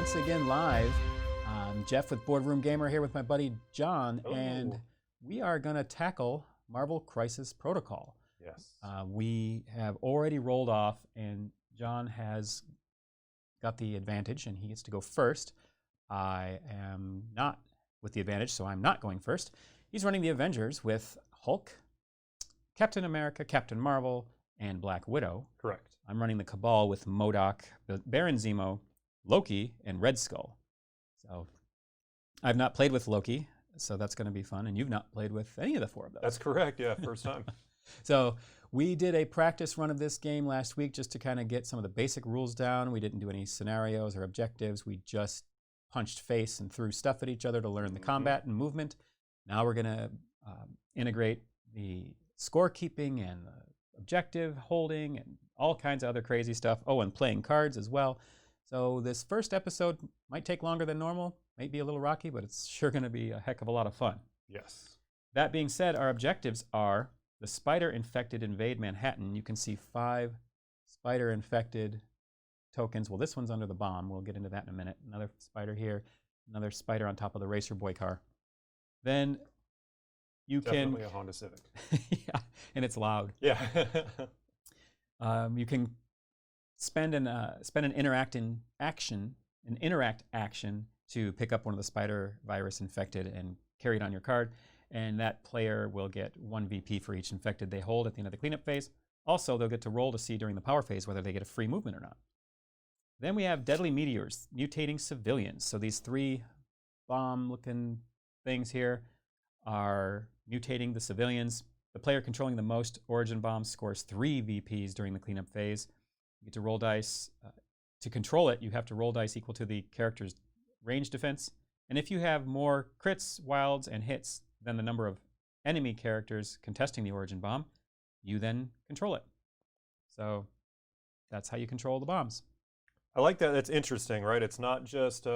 once again live. Jeff with Boardroom Gamer here with my buddy John, and we are going to tackle Marvel Crisis Protocol. Yes. We have already rolled off, and John has got the advantage, and he gets to go first. I am not with the advantage, so I'm not going first. He's running the Avengers with Hulk, Captain America, Captain Marvel, and Black Widow. Correct. I'm running the Cabal with MODOK, Baron Zemo, Loki, and Red Skull. So I've not played with Loki, so that's going to be fun. And you've not played with any of the four of those. That's correct, yeah, first time. So we did a practice run of this game last week just to kind of get some of the basic rules down. We didn't do any scenarios or objectives. We just punched face and threw stuff at each other to learn the combat and movement. Now we're going to integrate the scorekeeping and the objective holding and all kinds of other crazy stuff. Oh, and playing cards as well. So this first episode might take longer than normal, might be a little rocky, but it's sure going to be a heck of a lot of fun. Yes. That being said, our objectives are the spider-infected invade Manhattan. You can see 5 spider-infected tokens. Well, this one's under the bomb. We'll get into that in a minute. Another spider here, another spider on top of the Racer Boy car. Then you Definitely a Honda Civic. Yeah, and it's loud. Yeah. You can spend an interact action to pick up one of the spider virus infected and carry it on your card, and that player will get 1 VP for each infected they hold at the end of the cleanup phase. Also, they'll get to roll to see during the power phase whether they get a free movement or not. Then we have deadly meteors, mutating civilians. So these 3 bomb-looking things here are mutating the civilians. The player controlling the most origin bombs scores 3 VPs during the cleanup phase. You get to roll dice. To control it, you have to roll dice equal to the character's range defense. And if you have more crits, wilds, and hits than the number of enemy characters contesting the origin bomb, you then control it. So that's how you control the bombs. I like that. That's interesting, right? It's not just,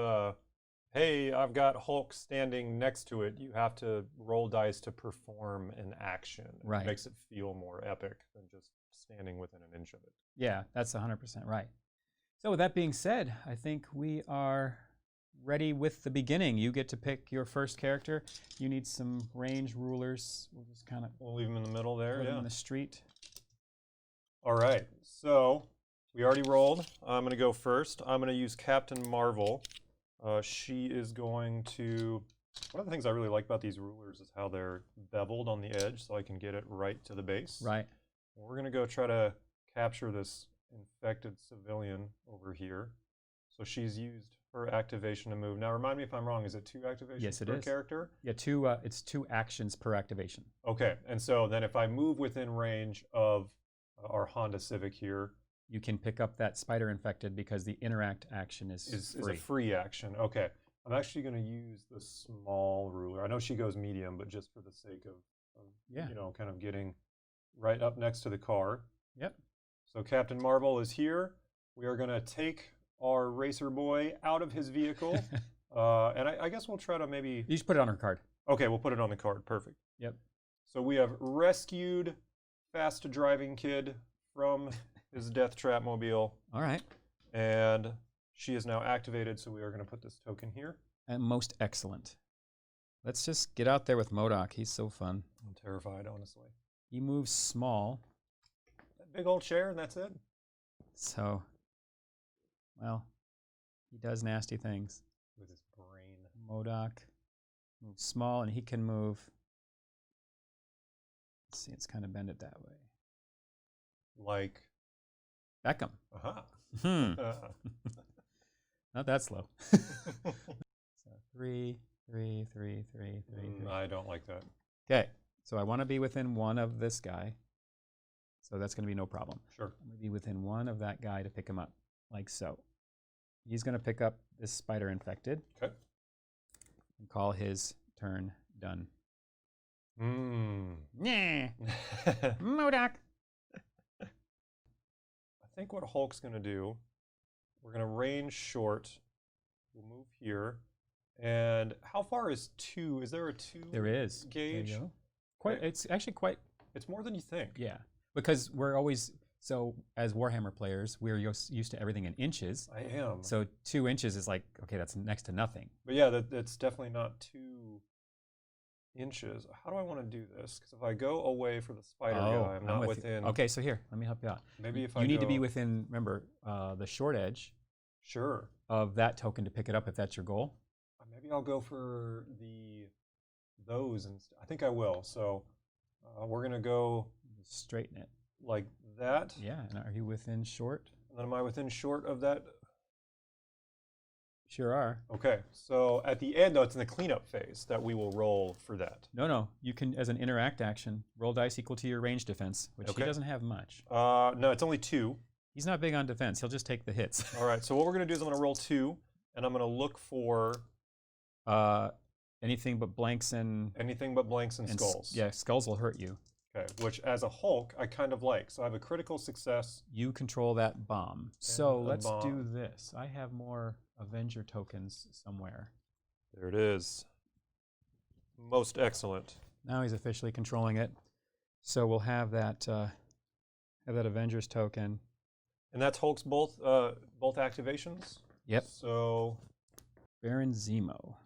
hey, I've got Hulk standing next to it. You have to roll dice to perform an action. Right. It makes it feel more epic than just standing within an inch of it. Yeah, that's 100% right. So with that being said, I think we are ready with the beginning. You get to pick your first character. You need some range rulers. We'll just kind of We'll leave them in the middle there, put them yeah. in the street. All right, so we already rolled. I'm going to go first. I'm going to use Captain Marvel. She is going to... One of the things I really like about these rulers is how they're beveled on the edge so I can get it right to the base. Right. We're going to go try to capture this infected civilian over here. So she's used her activation to move. Now remind me if I'm wrong, is it 2 activations Yes, it per is. character? Yeah, it's 2 actions per activation. Okay, and so then if I move within range of our Honda Civic here, you can pick up that spider infected because the interact action is free. a free action. Okay, I'm actually going to use the small ruler. I know she goes medium, but just for the sake of Yeah. you know, kind of getting right up next to the car. Yep. So Captain Marvel is here. We are going to take our Racer Boy out of his vehicle, and I guess we'll try to maybe... You just put it on her card. Okay, we'll put it on the card. Perfect. Yep. So we have rescued fast driving kid from his death trap mobile. All right. And she is now activated, so we are going to put this token here. And most excellent. Let's just get out there with MODOK. He's so fun. I'm terrified, honestly. He moves small. That big old chair, and that's it. So, well, he does nasty things. With his brain. MODOK moves small, and he can move. Let's see, it's kind of bended that way. Like Beckham. aha. Not that slow. So 3, 3, 3, 3, 3, 3. I don't like that. Okay, so I want to be within 1 of this guy. So that's going to be no problem. Sure. I'm going to be within 1 of that guy to pick him up, like so. He's going to pick up this spider infected. Okay. And call his turn done. Yeah. MODOK. I think what Hulk's going to do, we're going to range short. We'll move here. And how far is 2? Is there a 2 There is. gauge? There you go. Quite. Okay. It's actually quite. It's more than you think. Yeah. Because we're always So as Warhammer players, we're used to everything in inches. I am. So 2 inches is like, okay, that's next to nothing. But yeah, that's definitely not 2 inches. How do I want to do this? Because if I go away for the spider guy, I'm not within. Okay, so here, let me help you out. Maybe if you need to be within, remember, the short edge. Sure. Of that token to pick it up if that's your goal. Maybe I'll go for those, and I think I will. So we're gonna go just straighten it like that. Yeah, and are you within short? And then am I within short of that? Sure are. Okay, so at the end, though, it's in the cleanup phase that we will roll for that. No. You can, as an interact action, roll dice equal to your range defense, which he doesn't have much. No, it's only 2. He's not big on defense. He'll just take the hits. All right, so what we're going to do is I'm going to roll 2, and I'm going to look for... anything but blanks and... Anything but blanks and skulls. Yeah, skulls will hurt you. Okay, which as a Hulk, I kind of like. So I have a critical success. You control that bomb. So let's do this. I have more Avenger tokens somewhere. There it is. Most excellent. Now he's officially controlling it. So we'll have that Avengers token. And that's Hulk's both activations? Yep. So Baron Zemo.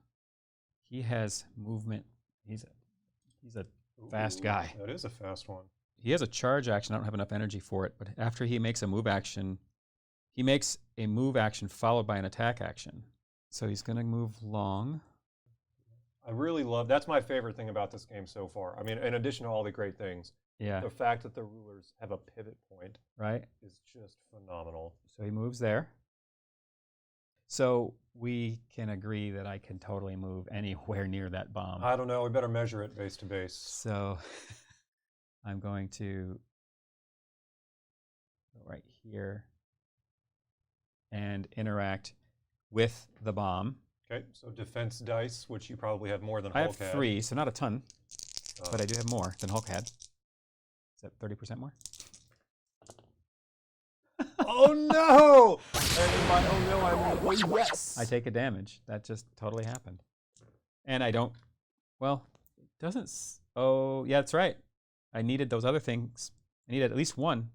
He has movement. He's a fast guy. That is a fast one. He has a charge action. I don't have enough energy for it, but after he makes a move action, he makes a move action followed by an attack action. So he's going to move long. I really love, that's my favorite thing about this game so far. I mean, in addition to all the great things, the fact that the rulers have a pivot point is just phenomenal. So he moves there. So we can agree that I can totally move anywhere near that bomb. I don't know. We better measure it base to base. So I'm going to go right here and interact with the bomb. Okay, so defense dice, which you probably have more than Hulk had. I have 3, so not a ton, but I do have more than Hulk had. Is that 30% more? Oh no! Yes! I take a damage. That just totally happened. And I don't, well, it doesn't, oh, yeah, that's right. I needed those other things. I needed at least 1.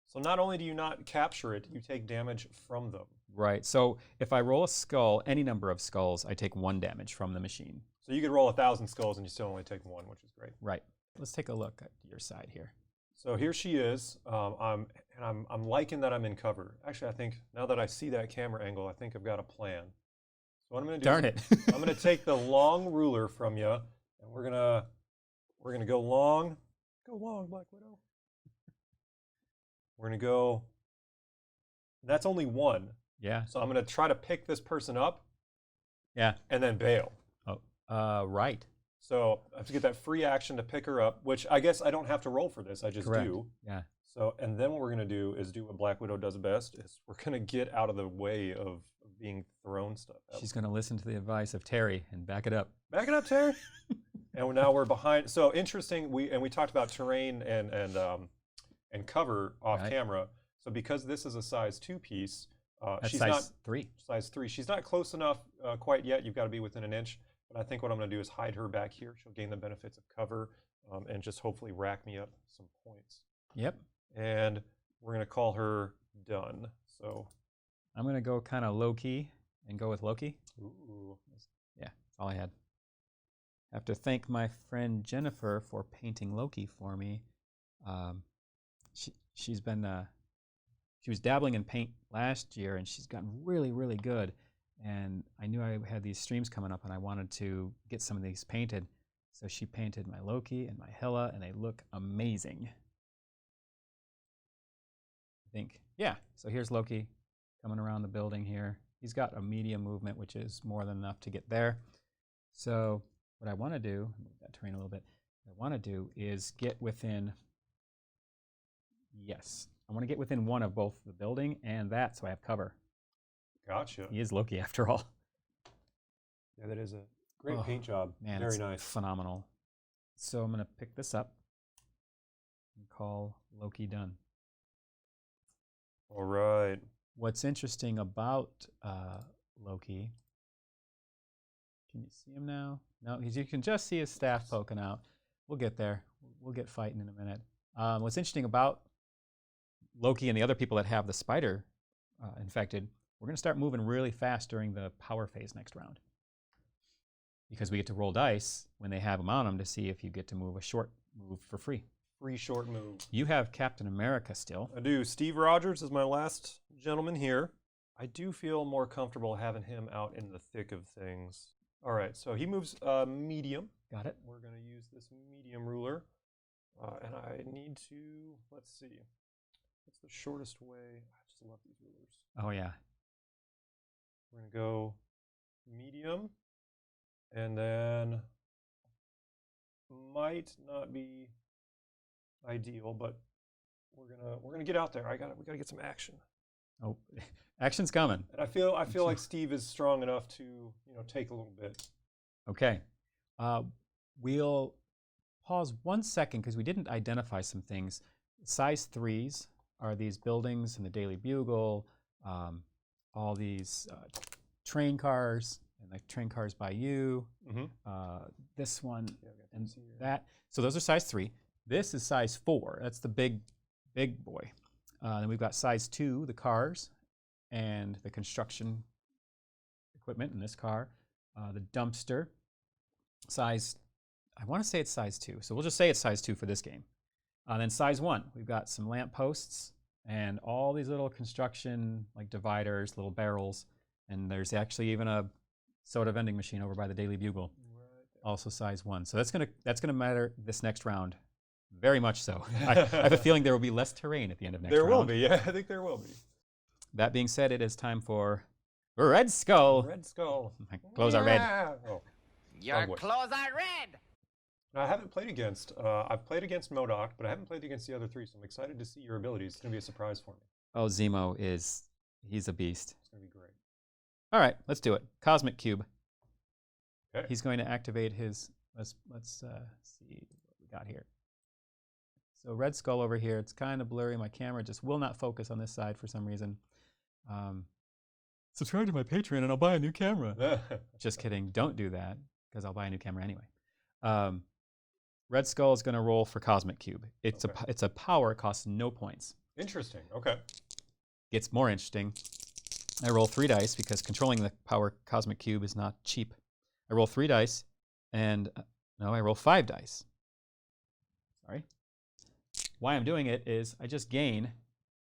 So not only do you not capture it, you take damage from them. Right, so if I roll a skull, any number of skulls, I take 1 damage from the machine. So you could roll 1,000 skulls and you still only take 1, which is great. Right. Let's take a look at your side here. So here she is, I'm liking that I'm in cover. Actually, I think now that I see that camera angle, I think I've got a plan. So what I'm going to do Darn it. I'm going to take the long ruler from you, and we're gonna go long. Go long, Black Widow. We're going to go, that's only 1. Yeah. So I'm going to try to pick this person up. Yeah. And then bail. Oh, right. So I have to get that free action to pick her up, which I guess I don't have to roll for this. I just do. Yeah. So, and then what we're going to do is do what Black Widow does best, is we're going to get out of the way of being thrown stuff out. She's going to listen to the advice of Terry and back it up. Back it up, Terry. And now we're behind. So interesting, we talked about terrain and cover off camera. So because this is a size 2 piece, she's size 3. Size 3. She's not close enough quite yet. You've got to be within an inch. But I think what I'm going to do is hide her back here. She'll gain the benefits of cover and just hopefully rack me up some points. Yep. And we're going to call her done. So I'm going to go kind of low-key and go with Loki. Ooh. Yeah, that's all I had. I have to thank my friend Jennifer for painting Loki for me. She was dabbling in paint last year, and she's gotten really, really good. And I knew I had these streams coming up, and I wanted to get some of these painted. So she painted my Loki and my Hela, and they look amazing. I think, yeah. So here's Loki coming around the building here. He's got a medium movement, which is more than enough to get there. So what I want to do, move that terrain a little bit, what I want to do is get within, yes, I want to get within 1 of both the building and that, so I have cover. Gotcha. He is Loki after all. Yeah, that is a great paint job. Man, very it's nice. Phenomenal. So I'm going to pick this up and call Loki done. All right. What's interesting about Loki, can you see him now? No, you can just see his staff poking out. We'll get there. We'll get fighting in a minute. What's interesting about Loki and the other people that have the spider infected, we're going to start moving really fast during the power phase next round. Because we get to roll dice when they have them on them to see if you get to move a short move for free. Free short move. You have Captain America still. I do. Steve Rogers is my last gentleman here. I do feel more comfortable having him out in the thick of things. All right, so he moves medium. Got it. We're going to use this medium ruler. And I need to, let's see. What's the shortest way? I just love these rulers. Oh, yeah. We're going to go medium. And then might not be ideal, but we're gonna get out there. We gotta get some action. Oh, action's coming. And I feel like Steve is strong enough to take a little bit. Okay, we'll pause 1 second because we didn't identify some things. Size 3s are these buildings in the Daily Bugle, all these train cars, and like train cars by you. This one and that. So those are size 3. This is size 4. That's the big boy. Then we've got size 2, the cars and the construction equipment in this car. The dumpster, size, I want to say it's size 2. So we'll just say it's size 2 for this game. Then size 1, we've got some lamp posts and all these little construction like dividers, little barrels. And there's actually even a soda vending machine over by the Daily Bugle, also size 1. So that's gonna matter this next round. Very much so. I have a feeling there will be less terrain at the end of next round. There will be, yeah. I think there will be. That being said, it is time for Red Skull. Red Skull. My clothes are red. Oh. Your clothes are red. Now, I haven't played against, I've played against MODOK, but I haven't played against the other 3, so I'm excited to see your abilities. It's going to be a surprise for me. Oh, Zemo he's a beast. It's going to be great. All right, let's do it. Cosmic Cube. Okay. He's going to activate his, let's see what we got here. So Red Skull over here, it's kind of blurry. My camera just will not focus on this side for some reason. Subscribe to my Patreon and I'll buy a new camera. Just kidding. Don't do that because I'll buy a new camera anyway. Red Skull is going to roll for Cosmic Cube. It's a power, costs no points. Interesting. Okay. Gets more interesting. I roll 3 dice because controlling the power Cosmic Cube is not cheap. I roll 3 dice and no, I roll 5 dice. Sorry. Why I'm doing it is I just gain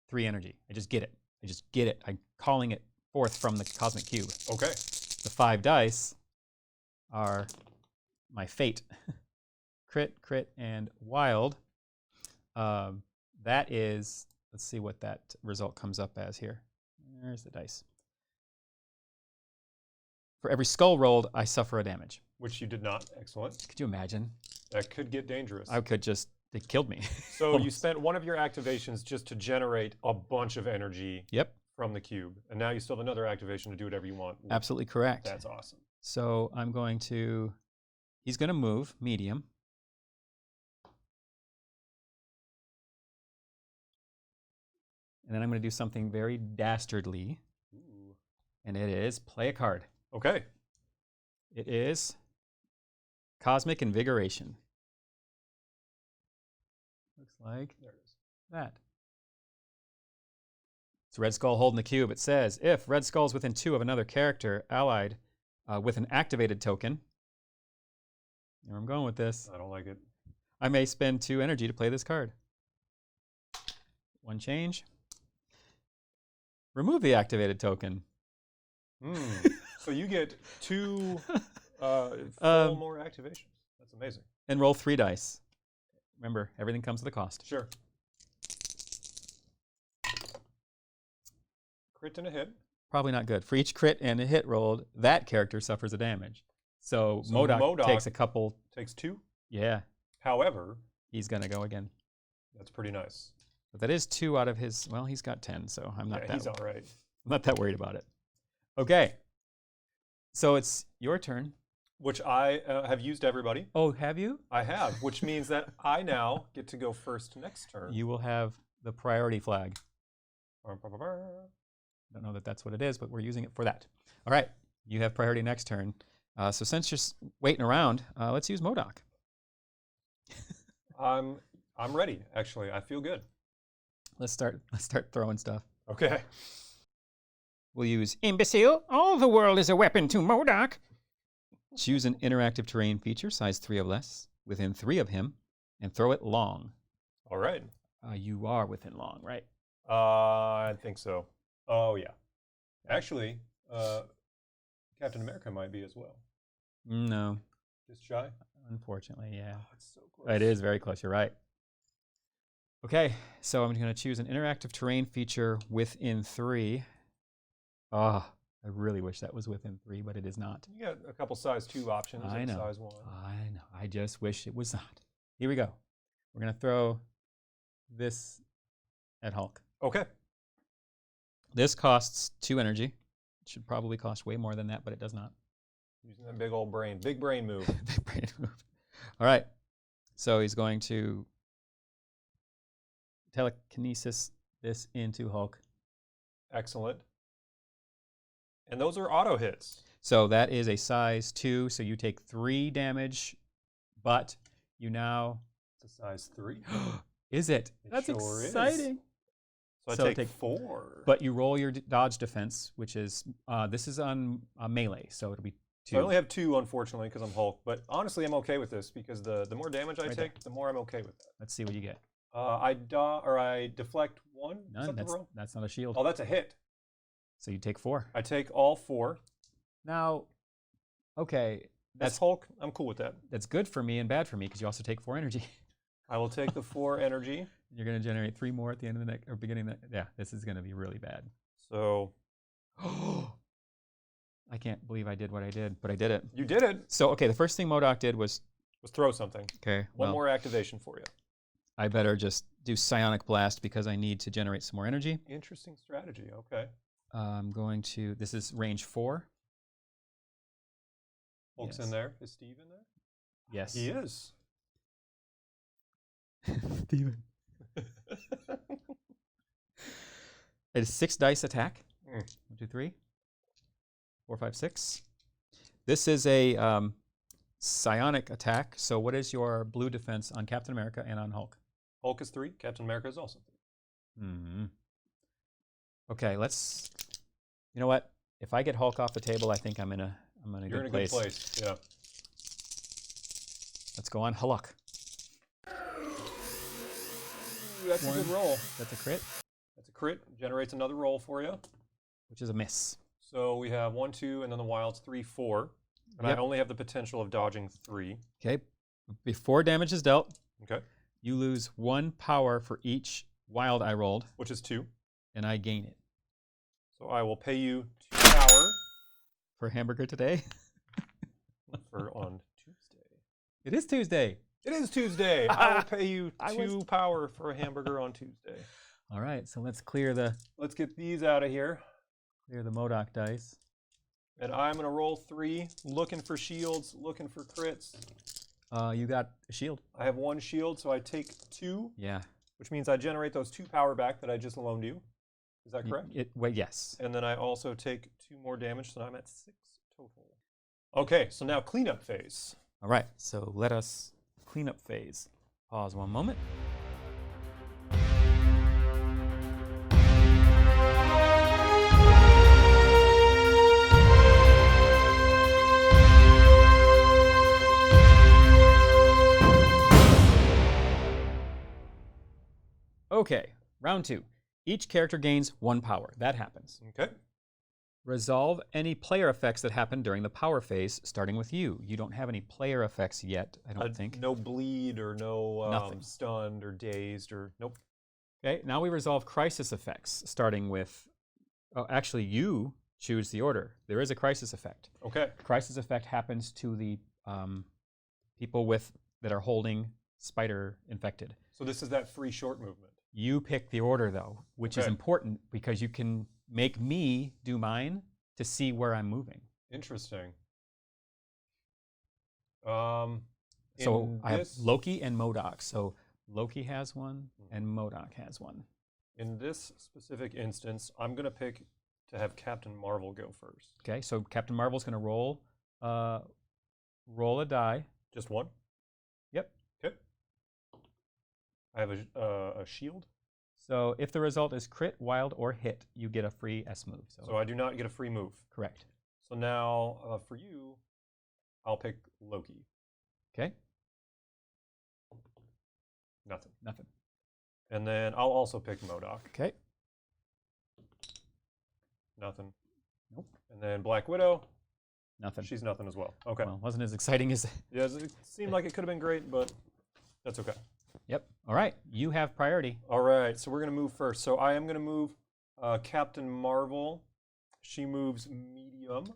3 energy. I just get it. I'm calling it forth from the Cosmic Cube. Okay. The 5 dice are my fate. Crit, and wild. That is, let's see what that result comes up as here. There's the dice. For every skull rolled, I suffer a damage. Which you did not. Excellent. Could you imagine? That could get dangerous. I could just, it killed me. So you spent one of your activations just to generate a bunch of energy from the cube. And now you still have another activation to do whatever you want. Absolutely correct. That's awesome. So I'm going to, he's going to move medium. And then I'm going to do something very dastardly. Ooh. And it is play a card. Okay. It is Cosmic Invigoration. Looks like there it is. That. It's Red Skull holding the cube. It says, if Red Skull is within 2 of another character allied with an activated token, where I'm going with this, I don't like it. I may spend 2 energy to play this card. 1 change. Remove the activated token. So you get 2 full more activations. That's amazing. And roll 3 dice. Remember, everything comes with a cost. Sure. Crit and a hit. Probably not good. For each crit and a hit rolled, that character suffers a damage. So MODOK takes a couple. Takes 2? Yeah. However, he's going to go again. That's pretty nice. But that is 2 out of his, well, he's got 10, so I'm not he's all right. I'm not that worried about it. Okay. So it's your turn. Which I have used everybody. Oh, have you? I have, which means that I now get to go first next turn. You will have the priority flag. Don't know that that's what it is, but we're using it for that. All right. You have priority next turn. So since you're waiting around, let's use MODOK. I'm ready, actually. I feel good. Let's start throwing stuff. Okay. We'll use imbecile. All the world is a weapon to MODOK. Choose an interactive terrain feature, size 3 or less, within 3 of him, and throw it long. All right. You are within long, right? I think so. Oh, yeah. Actually, Captain America might be as well. No. Just shy? Unfortunately, yeah. Oh, it's so close. It is very close. You're right. Okay, so I'm going to choose an interactive terrain feature within 3. Oh, I really wish that was within 3, but it is not. You got a couple size 2 options I and know. size 1. I know. I just wish it was not. Here we go. We're going to throw this at Hulk. Okay. This costs 2 energy. It should probably cost way more than that, but it does not. Using that big old brain. Big brain move. Big brain move. All right. So he's going to telekinesis this into Hulk. Excellent. And those are auto hits. So that is a size 2, so you take 3 damage, but you now... It's a size 3. Is it? That's sure exciting. So So I take take 4. But you roll your dodge defense, which is, this is on melee, so it'll be 2. So I only have 2, unfortunately, because I'm Hulk. But honestly, I'm okay with this, because the more damage I Right take, the more I'm okay with that. Let's see what you get. I deflect 1. Is None. that the roll? That's not a shield. Oh, that's a hit. So you take 4. I take all 4. Now, okay, That's Hulk. I'm cool with that. that's good for me and bad for me because you also take 4 energy. I will take the 4 energy. You're going to generate 3 more at the end of the next, or beginning of the, yeah, this is going to be really bad. So I can't believe I did what I did, but I did it. you did it. So, okay, the first thing MODOK did was, Let's throw something. okay, One well, more activation for you. I better just do Psionic Blast because I need to generate some more energy. Interesting strategy. Okay. I'm going to, this is range 4. Hulk's Yes. in there. Is Steve in there? Yes. He is. Steven. It is 6 dice attack. 1, 2, 3, 4, 5, 6. This is a psionic attack. So what is your blue defense on Captain America and on Hulk? Hulk is 3. Captain America is also 3. Mm-hmm. Okay, let's. You know what? If I get Hulk off the table, I think I'm in a You're in a good place. Yeah. Let's go on Hulk. Ooh, that's a good roll. That's a crit, That's a crit. Generates another roll for you. which is a miss. So we have 1, 2, and then the wild's 3, 4. And Yep. I only have the potential of dodging 3. Okay. Before damage is dealt, Okay. you lose 1 power for each wild I rolled, Which is 2. and I gain it. So I will pay you 2 power For hamburger today? for on Tuesday. It is Tuesday. It is Tuesday. I will pay you I 2 power for a hamburger on Tuesday. All right, so let's clear the Let's get these out of here. MODOK dice. And I'm going to roll 3, looking for shields, looking for crits. You got a shield. I have 1 shield, so I take 2, Yeah. which means I generate those 2 power back that I just loaned you. Is that correct? Well, yes. And then I also take 2 more damage, so I'm at 6 total. Okay, so now cleanup phase. All right, so let us clean up phase. Pause one moment. Okay, round 2. Each character gains 1 power. That happens. Okay. Resolve any player effects that happen during the power phase, starting with you. You don't have any player effects yet, I don't think. No bleed or no Nothing. stunned or dazed or nope. Okay, now we resolve crisis effects, starting with, oh, actually, you choose the order. There is a crisis effect. Okay. Crisis effect happens to the people that are holding spider infected. So this is that free short movement. You pick the order, though, which is Okay. important because you can make me do mine to see where I'm moving. Interesting. So I have this- Loki and MODOK. So Loki has one and MODOK has one. In this specific instance, I'm going to pick to have Captain Marvel go first. Okay, so Captain Marvel's going to roll a die. Just 1? Yep. Okay. I have a shield. So if the result is crit, wild, or hit, you get a free S move. So I do not get a free move. Correct. So now for you, I'll pick Loki. Okay. Nothing. Nothing. And then I'll also pick MODOK. Okay. Nothing. Nope. And then Black Widow. Nothing. She's nothing as well. Okay. Well, wasn't as exciting as... Yeah, it seemed like it could have been great, but that's okay. Yep. All right. You have priority. All right. So we're going to move first. So I am going to move Captain Marvel. She moves medium.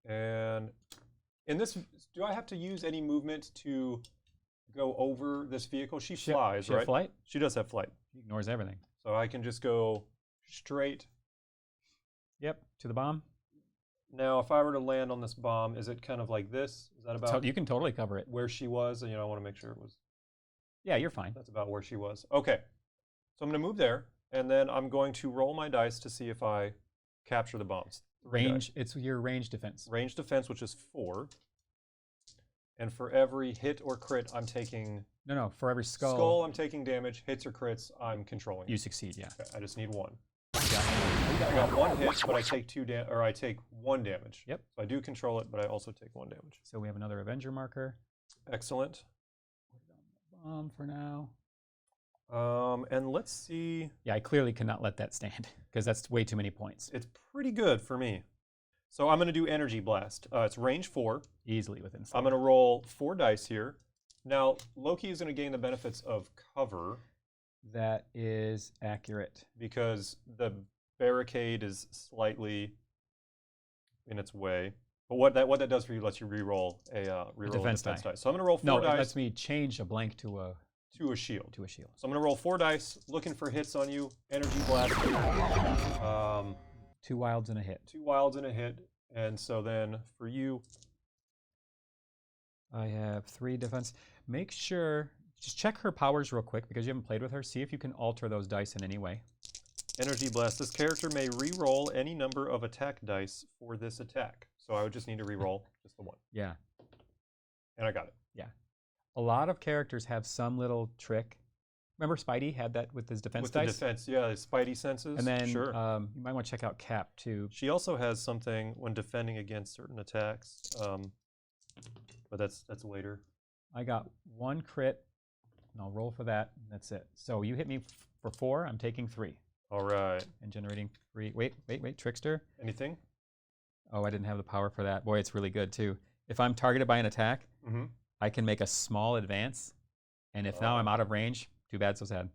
And in this, do I have to use any movement to go over this vehicle? She flies, she right? have flight? She does have flight. She ignores everything. So I can just go straight. Yep. To the bomb. Now, if I were to land on this bomb, is it kind of like this? Is that about So you can totally cover it. where she was? And, I want to make sure it was. Yeah, you're fine. That's about where she was. Okay. So I'm going to move there, and then I'm going to roll my dice to see if I capture the bombs. Range, it's your range defense. Range defense, which is 4. And for every hit or crit, I'm taking... No, for every skull. Skull, I'm taking damage. Hits or crits, I'm controlling. You succeed, yeah. Okay, I just need 1. Yeah. I got 1 hit, but I take I take 1 damage. Yep. So I do control it, but I also take 1 damage. So we have another Avenger marker. Excellent. Bomb for now. And let's see. Yeah, I clearly cannot let that stand because that's way too many points. It's pretty good for me. So I'm going to do Energy Blast. It's range 4. Easily within 4. I'm going to roll 4 dice here. Now, Loki is going to gain the benefits of cover. That is accurate. Because the barricade is slightly in its way. But what that does for you lets you re-roll a defense dice. So I'm going to roll 4 dice. No, it lets me change a blank to a shield. To a shield. So I'm going to roll 4 dice, looking for hits on you. Energy Blast. 2 wilds and a hit. 2 wilds and a hit. And so then for you, I have 3 defense. Make sure, just check her powers real quick because you haven't played with her. See if you can alter those dice in any way. Energy Blast. This character may re-roll any number of attack dice for this attack. So I would just need to re-roll just the 1. Yeah. And I got it. Yeah. A lot of characters have some little trick. Remember Spidey had that with his defense dice? With the defense, yeah, his Spidey senses. And then sure. You might want to check out Cap too. She also has something when defending against certain attacks, but that's later. I got 1 crit, and I'll roll for that. And that's it. So you hit me for 4. I'm taking 3. All right. And generating 3. Wait, Trickster. Anything? Oh, I didn't have the power for that. Boy, it's really good too. If I'm targeted by an attack, I can make a small advance, and if now I'm out of range, too bad, so sad.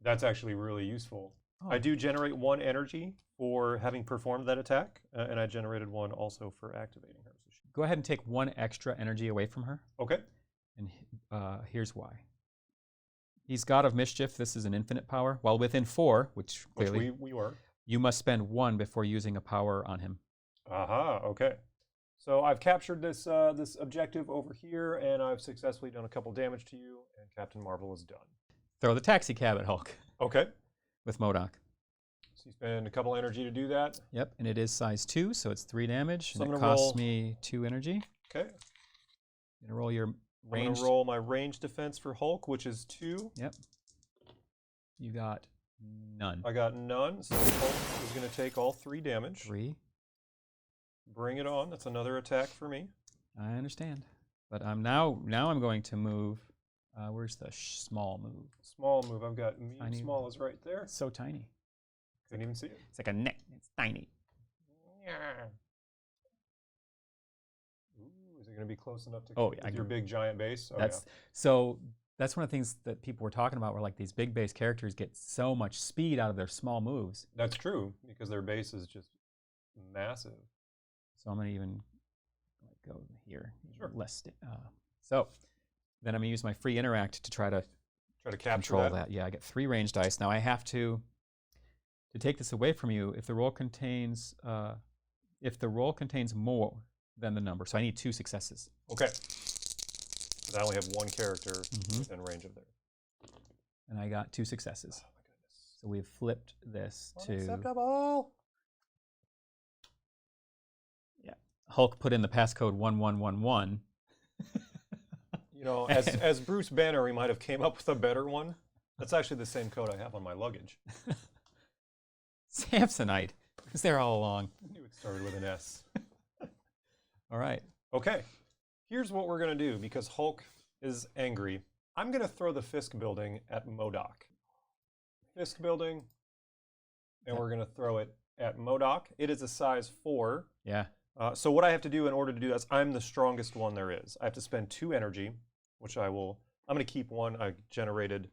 That's actually really useful. Oh. I do generate 1 energy for having performed that attack, and I generated 1 also for activating her. So Go ahead and take 1 extra energy away from her. Okay. And here's why. He's God of Mischief. This is an infinite power. While within 4, which clearly we were, you must spend 1 before using a power on him. Aha, okay. So I've captured this this objective over here, and I've successfully done a couple damage to you, and Captain Marvel is done. Throw the taxi cab at Hulk. Okay. With MODOK. So you spend a couple energy to do that. Yep, and it is size 2, so it's 3 damage, So and I'm it gonna costs roll- me 2 energy. Okay. You're gonna roll your I'm range. going to roll my range defense for Hulk, which is 2. Yep. You got none. I got none, so Hulk is going to take all 3 damage. 3. Bring it on. That's another attack for me. I understand, but I'm now I'm going to move. Where's the small move? Small move. I've got medium Tiny. small is right there. It's so tiny. Couldn't even see it. It's like a neck. It's tiny. Ooh, is it going to be close enough to Oh, yeah, with your big giant base? Oh, That's so. That's one of the things that people were talking about, where like these big base characters get so much speed out of their small moves. That's true, because their base is just massive. So I'm gonna even go here. Sure. Less. So then I'm gonna use my free interact to try to capture control that. Yeah, I get 3 range dice. Now I have to take this away from you if the roll contains more than the number. So I need 2 successes. Okay. Because I only have 1 character within range of there. And I got 2 successes. Oh my goodness. So we've flipped this to Unacceptable. Hulk put in the passcode 1111. You know, as Bruce Banner, we might have came up with a better one. That's actually the same code I have on my luggage. Samsonite. It was there all along. I knew it started with an S. All right. Okay, here's what we're going to do because Hulk is angry. I'm going to throw the Fisk building at MODOK. Fisk building, and we're going to throw it at MODOK. It is a size 4. Yeah. So what I have to do in order to do this, I'm the strongest one there is. I have to spend 2 energy, which I'm going to keep 1. I generated,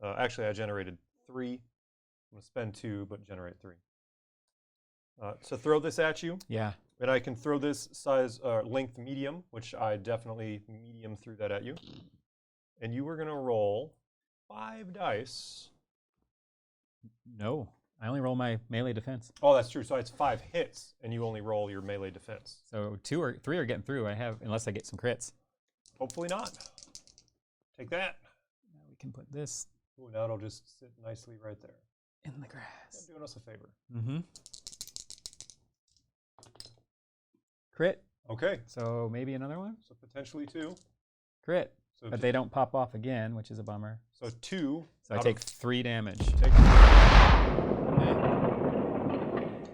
I generated 3. I'm going to spend 2, but generate 3. To throw this at you. Yeah. And I can throw this size length medium, which I definitely medium threw that at you. And you were going to roll 5 dice. No. I only roll my melee defense. Oh, that's true. So it's 5 hits, and you only roll your melee defense. So 2 or 3 are getting through. I have, unless I get some crits. Hopefully not. Take that. Now we can put this Ooh, now it'll just sit nicely right there. in the grass. Doing us a favor. Mm-hmm. Crit. Okay. So maybe another one? So potentially 2. Crit. So But they don't pop off again, which is a bummer. So 2. So I take 3 damage. Take Okay.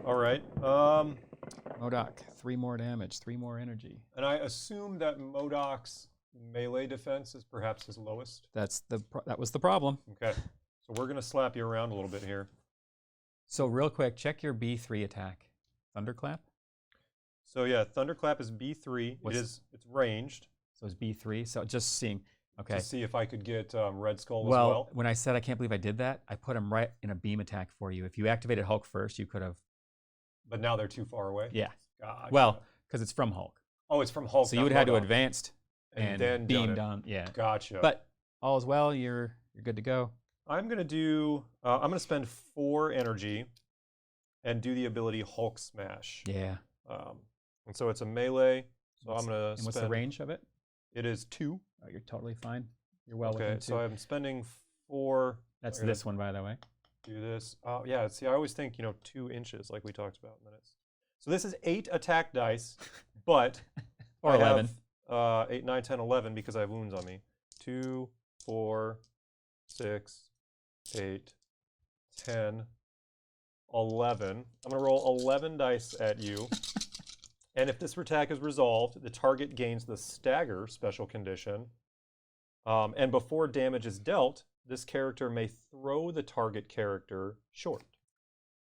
All right. MODOK, 3 more damage, 3 more energy. And I assume that MODOK's melee defense is perhaps his lowest. That was the problem. Okay. So we're going to slap you around a little bit here. So real quick, check your B3 attack. Thunderclap? So yeah, Thunderclap is B3. It's ranged. So it's B3. So just seeing. Okay. To see if I could get Red Skull as Well, well. when I said I can't believe I did that, I put him right in a beam attack for you. If you activated Hulk first, you could have. But now they're too far away? Yeah. Gotcha. Well, because it's from Hulk. Oh, it's from Hulk. So you would have had to advance and then beam down. Yeah. Gotcha. But all is well. You're good to go. I'm going to do, I'm going to spend 4 energy and do the ability Hulk Smash. Yeah. And so it's a melee. So I'm going to And what's the range of it? It is 2. Oh, you're totally fine. You're well Okay, within 2. so I'm spending 4. That's this one, by the way. Do this. Yeah, see, I always think, 2 inches like we talked about minutes. So this is 8 attack dice, but Or I 11. have 8, 9, 10, 11 because I have wounds on me. 2, 4, 6, 8, 10, 11. I'm going to roll 11 dice at you. And if this attack is resolved, the target gains the stagger special condition. And before damage is dealt, this character may throw the target character short.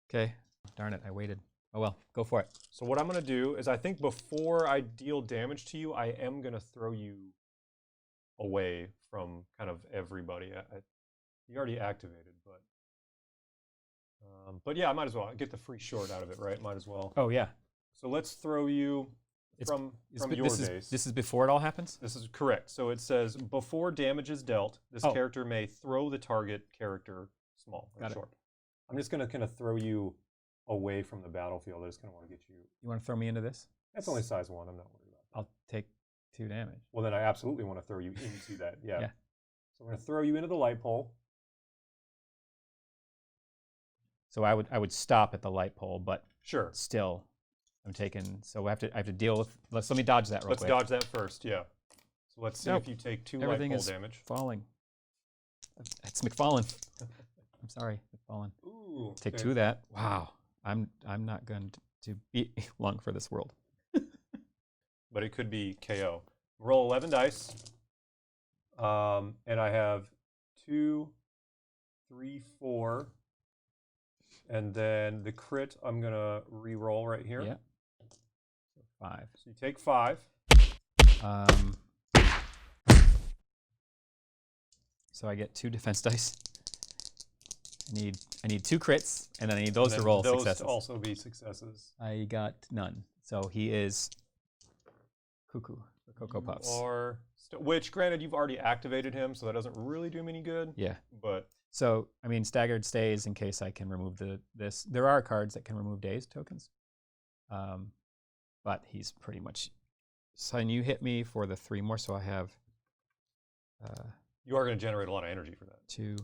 Okay. Darn it, I waited. Oh well, go for it. So what I'm going to do is I think before I deal damage to you, I am going to throw you away from kind of everybody. You already activated, but yeah, I might as well get the free short out of it, right? Might as well. Oh yeah. So let's throw you from your base. This is before it all happens? This is correct. So it says, before damage is dealt, this character may throw the target character small or short. I'm just going to kind of throw you away from the battlefield. I just kind of want to get you. You want to throw me into this? That's only size 1. I'm not worried about that. I'll take 2 damage. Well, then I absolutely want to throw you into that. Yeah. Yeah. So I'm going to throw you into the light pole. So I would stop at the light pole, but Sure. still, I'm taking. So I have to deal with. Let me dodge that real quick. Let's dodge that first. Yeah. So let's see if you take 2 Everything light pole is damage. falling. It's McFallen. I'm sorry, McFallen. Ooh. Take okay. 2 of that. Wow. I'm not going to be long for this world. But it could be KO. Roll 11 dice. And I have 2, 3, 4. And then the crit, I'm going to re-roll right here. Yeah. 5. So you take 5. So I get 2 defense dice. I need 2 crits, and then I need those to roll those successes. to also be successes. I got none. So he is Cuckoo, or Cocoa Puffs. Which, granted, you've already activated him, so that doesn't really do him any good. Yeah. But So, I mean, staggered stays in case I can remove this. There are cards that can remove dazed tokens. But he's pretty much... So you hit me for the 3 more, so I have... you are going to generate a lot of energy for that. 2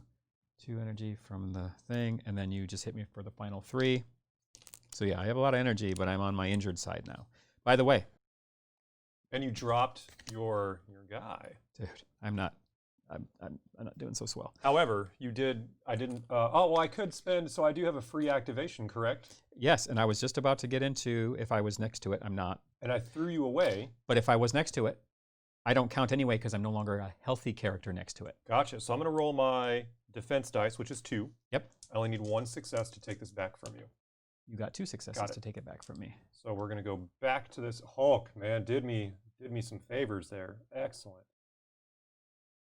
energy from the thing, and then you just hit me for the final 3. So yeah, I have a lot of energy, but I'm on my injured side now. By the way... And you dropped your guy. Dude, I'm not I'm not doing so swell. However, you did. I didn't. Oh, well, I could spend. So I do have a free activation, correct? Yes, and I was just about to get into if I was next to it. I'm not. And I threw you away. But if I was next to it, I don't count anyway because I'm no longer a healthy character next to it. Gotcha. So I'm going to roll my defense dice, which is 2. Yep. I only need 1 success to take this back from you. You got 2 successes to take it back from me. So we're going to go back to this. Hulk, man, did me some favors there. Excellent.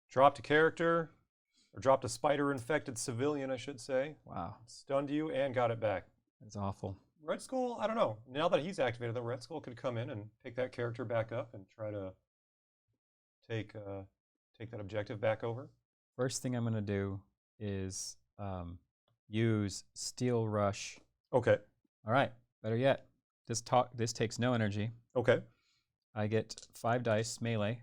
Dropped a character, or dropped a spider-infected civilian, I should say. Wow. Stunned you and got it back. That's awful. Red Skull, I don't know. Now that he's activated, the Red Skull could come in and pick that character back up and try to take that objective back over. First thing I'm going to do is use Steel Rush. Okay. All right. Better yet, this takes no energy. Okay. I get 5 dice melee.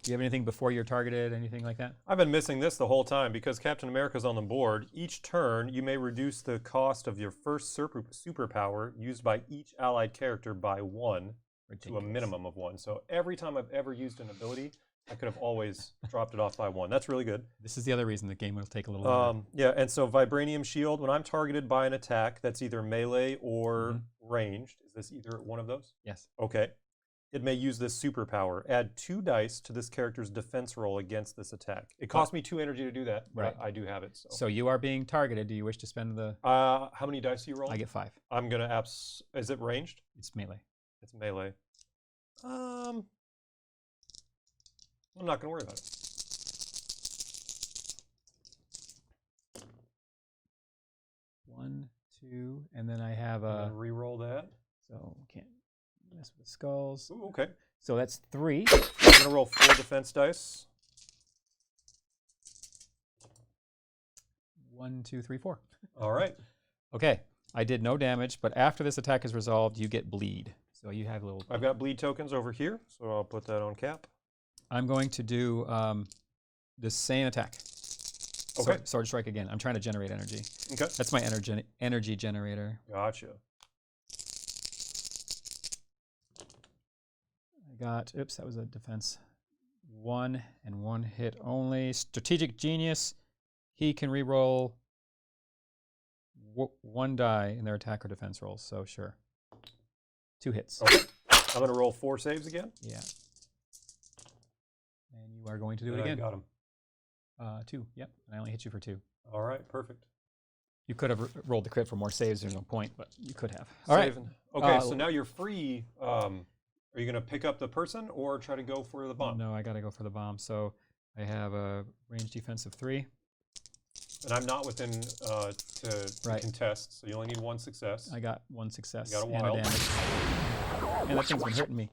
Do you have anything before you're targeted, anything like that? I've been missing this the whole time because Captain America's on the board. Each turn, you may reduce the cost of your first superpower used by each allied character by 1 to a minimum of 1. So every time I've ever used an ability, I could have always dropped it off by 1. That's really good. This is the other reason the game will take a little longer. Yeah, and so Vibranium Shield, when I'm targeted by an attack that's either melee or ranged, is this either one of those? Yes. Okay. It may use this superpower. Add 2 dice to this character's defense roll against this attack. It costs me 2 energy to do that, but I do have it. So you are being targeted. Do you wish to spend the... How many dice do you roll? I get 5. I'm going to... Is it ranged? It's melee. It's melee. I'm not going to worry about it. One, 2, and then I have a... Reroll that. So can't mess with the skulls. Ooh, okay. So that's 3. I'm going to roll 4 defense dice. 1, 2, 3, 4. All right. Okay. I did no damage, but after this attack is resolved, you get bleed. So you have a little... I've got bleed tokens over here, so I'll put that on cap. I'm going to do the same attack. Okay. Sword strike again. I'm trying to generate energy. Okay. That's my energy generator. Gotcha. I got, oops, that was a defense. 1 and 1 hit only. Strategic Genius. He can reroll 1 die in their attack or defense rolls, so sure. 2 hits. Okay. I'm going to roll 4 saves again. Yeah. And you are going to do it again. I got him. 2, yep. I only hit you for 2. All right, perfect. You could have rolled the crit for more saves. There's no point, but you could have. All right. Okay, so now you're free. Are you going to pick up the person or try to go for the bomb? No, I got to go for the bomb. So I have a range defense of 3. And I'm not within to contest, so you only need 1 success. I got 1 success. You got a wild. And a damage. And that thing's been hurting me.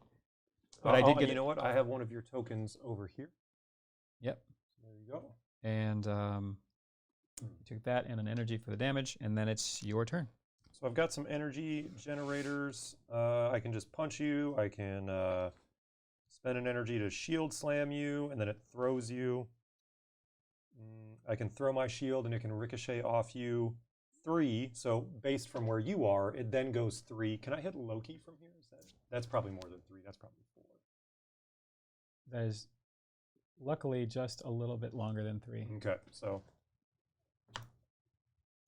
But I did get. You know what? I have one of your tokens over here. Yep. There you go. And took that and an energy for the damage, and then it's your turn. So I've got some energy generators. I can just punch you. I can spend an energy to shield slam you, and then it throws you. I can throw my shield, and it can ricochet off you. 3. So based from where you are, it then goes 3. Can I hit Loki from here? That's probably more than 3. That's probably 4. That is luckily just a little bit longer than 3. Okay, so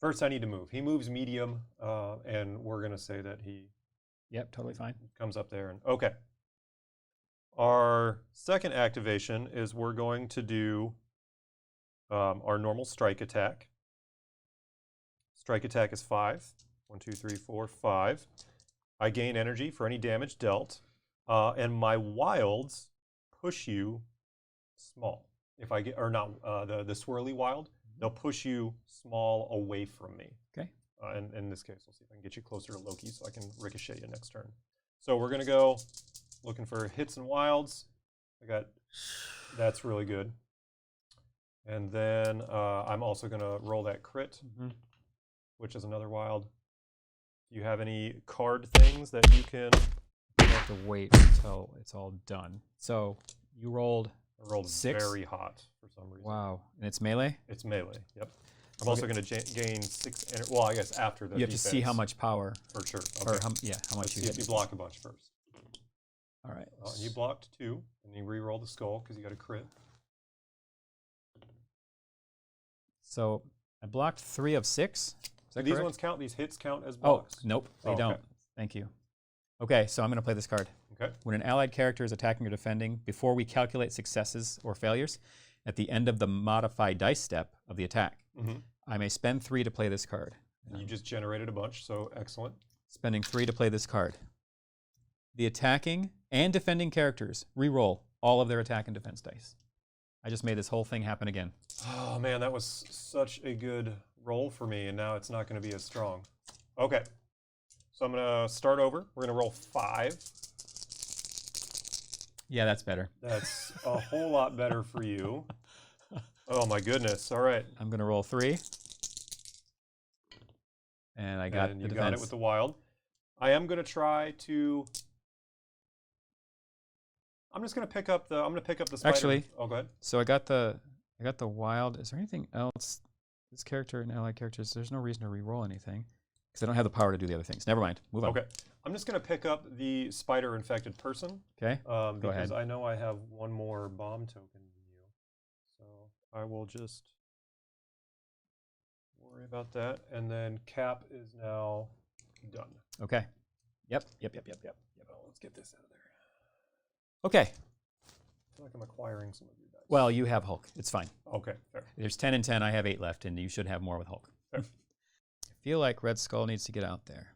first I need to move. He moves medium, and we're going to say that he... Yep, totally fine. Comes up there. And okay. Our second activation is we're going to do our normal strike attack. Strike attack is 5. 1, 2, 3, 4, 5. I gain energy for any damage dealt, and my wilds push you small. If I get, or not, the swirly wild, they'll push you small away from me. Okay. And in this case, we'll see if I can get you closer to Loki so I can ricochet you next turn. So we're gonna go looking for hits and wilds. That's really good. And then I'm also gonna roll that crit, which is another wild. Do you have any card things that you can? You have to wait until it's all done. So you rolled. I rolled 6? very hot for some reason. Wow. And it's melee? It's melee, yep. I'm also going to gain 6 energy. Well, I guess after the You have to see how much power. For sure. Or Okay. how much Let's you see hit. if you block a bunch first. All right. And you blocked 2, and you re-roll the skull because you got a crit. So I blocked 3 of 6. Is that Do these correct? ones count? These hits count as Oh, blocks? nope, they Oh, okay. don't. Thank you. Okay, so I'm going to play this card. Okay. When an allied character is attacking or defending, before we calculate successes or failures, at the end of the modify dice step of the attack, I may spend 3 to play this card. And you just generated a bunch, so excellent. Spending 3 to play this card. The attacking and defending characters re-roll all of their attack and defense dice. I just made this whole thing happen again. Oh man, that was such a good roll for me, and now it's not going to be as strong. Okay, so I'm going to start over. We're going to roll 5. Yeah, that's better. That's a whole lot better for you. Oh my goodness! All right. I'm going to roll 3. And I got and the you defense. got it with the wild. I am going to try to. I'm just going to pick up the. I'm going to pick up the spider. Actually, oh, go ahead. So I got the wild. Is there anything else? This character and allied characters. There's no reason to re-roll anything because I don't have the power to do the other things. Never mind. Move on. Okay. I'm just going to pick up the spider infected person. Okay. Because Go ahead. I know I have one more bomb token than you, so I will just worry about that. And then Cap is now done. Okay. Yep. Oh, let's get this out of there. Okay. I feel like I'm acquiring some of your dice. Well, you have Hulk. It's fine. Okay, fair. There's 10 and 10. I have 8 left, and you should have more with Hulk. Fair. I feel like Red Skull needs to get out there.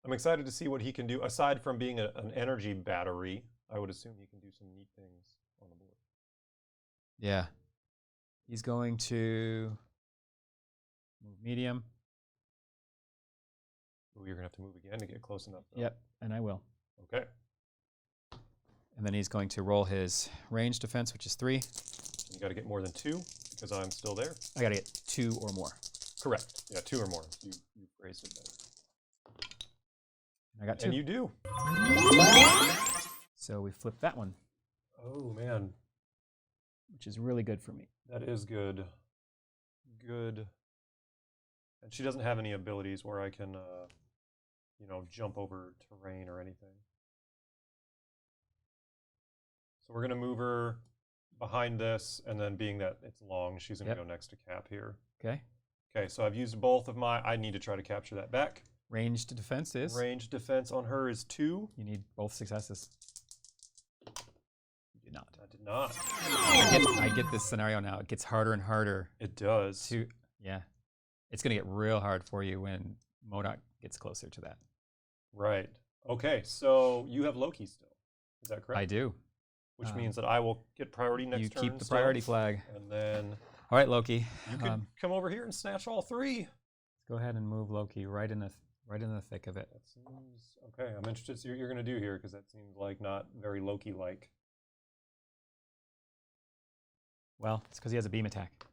I'm excited to see what he can do. Aside from being an energy battery, I would assume he can do some neat things on the board. Yeah. He's going to move medium. Ooh, you're going to have to move again to get close enough, though. Yep, and I will. Okay. And then he's going to roll his range defense, which is 3. You got to get more than 2 because I'm still there. I got to get 2 or more. Correct. Yeah, 2 or more. You phrased it better. I got 2. And you do. So we flip that one, Oh, man. which is really good for me. That is good. Good. And she doesn't have any abilities where I can, jump over terrain or anything. So we're going to move her behind this, and then being that it's long, she's going to go next to Cap here. Okay. Okay, so I've used both of my... I need to try to capture that back. Ranged defense is? Range defense on her is 2. You need both successes. You did not. I did not. I get this scenario now. It gets harder and harder. It does. Yeah. It's going to get real hard for you when MODOK gets closer to that. Right. Okay, so you have Loki still. Is that correct? I do. Which means that I will get priority next turn. You keep the still, priority flag. And then All right, Loki. you can come over here and snatch all 3. Let's go ahead and move Loki right in the thick of it. That seems okay. I'm interested to see what you're going to do here because that seems like not very Loki-like. Well, it's because he has a beam attack.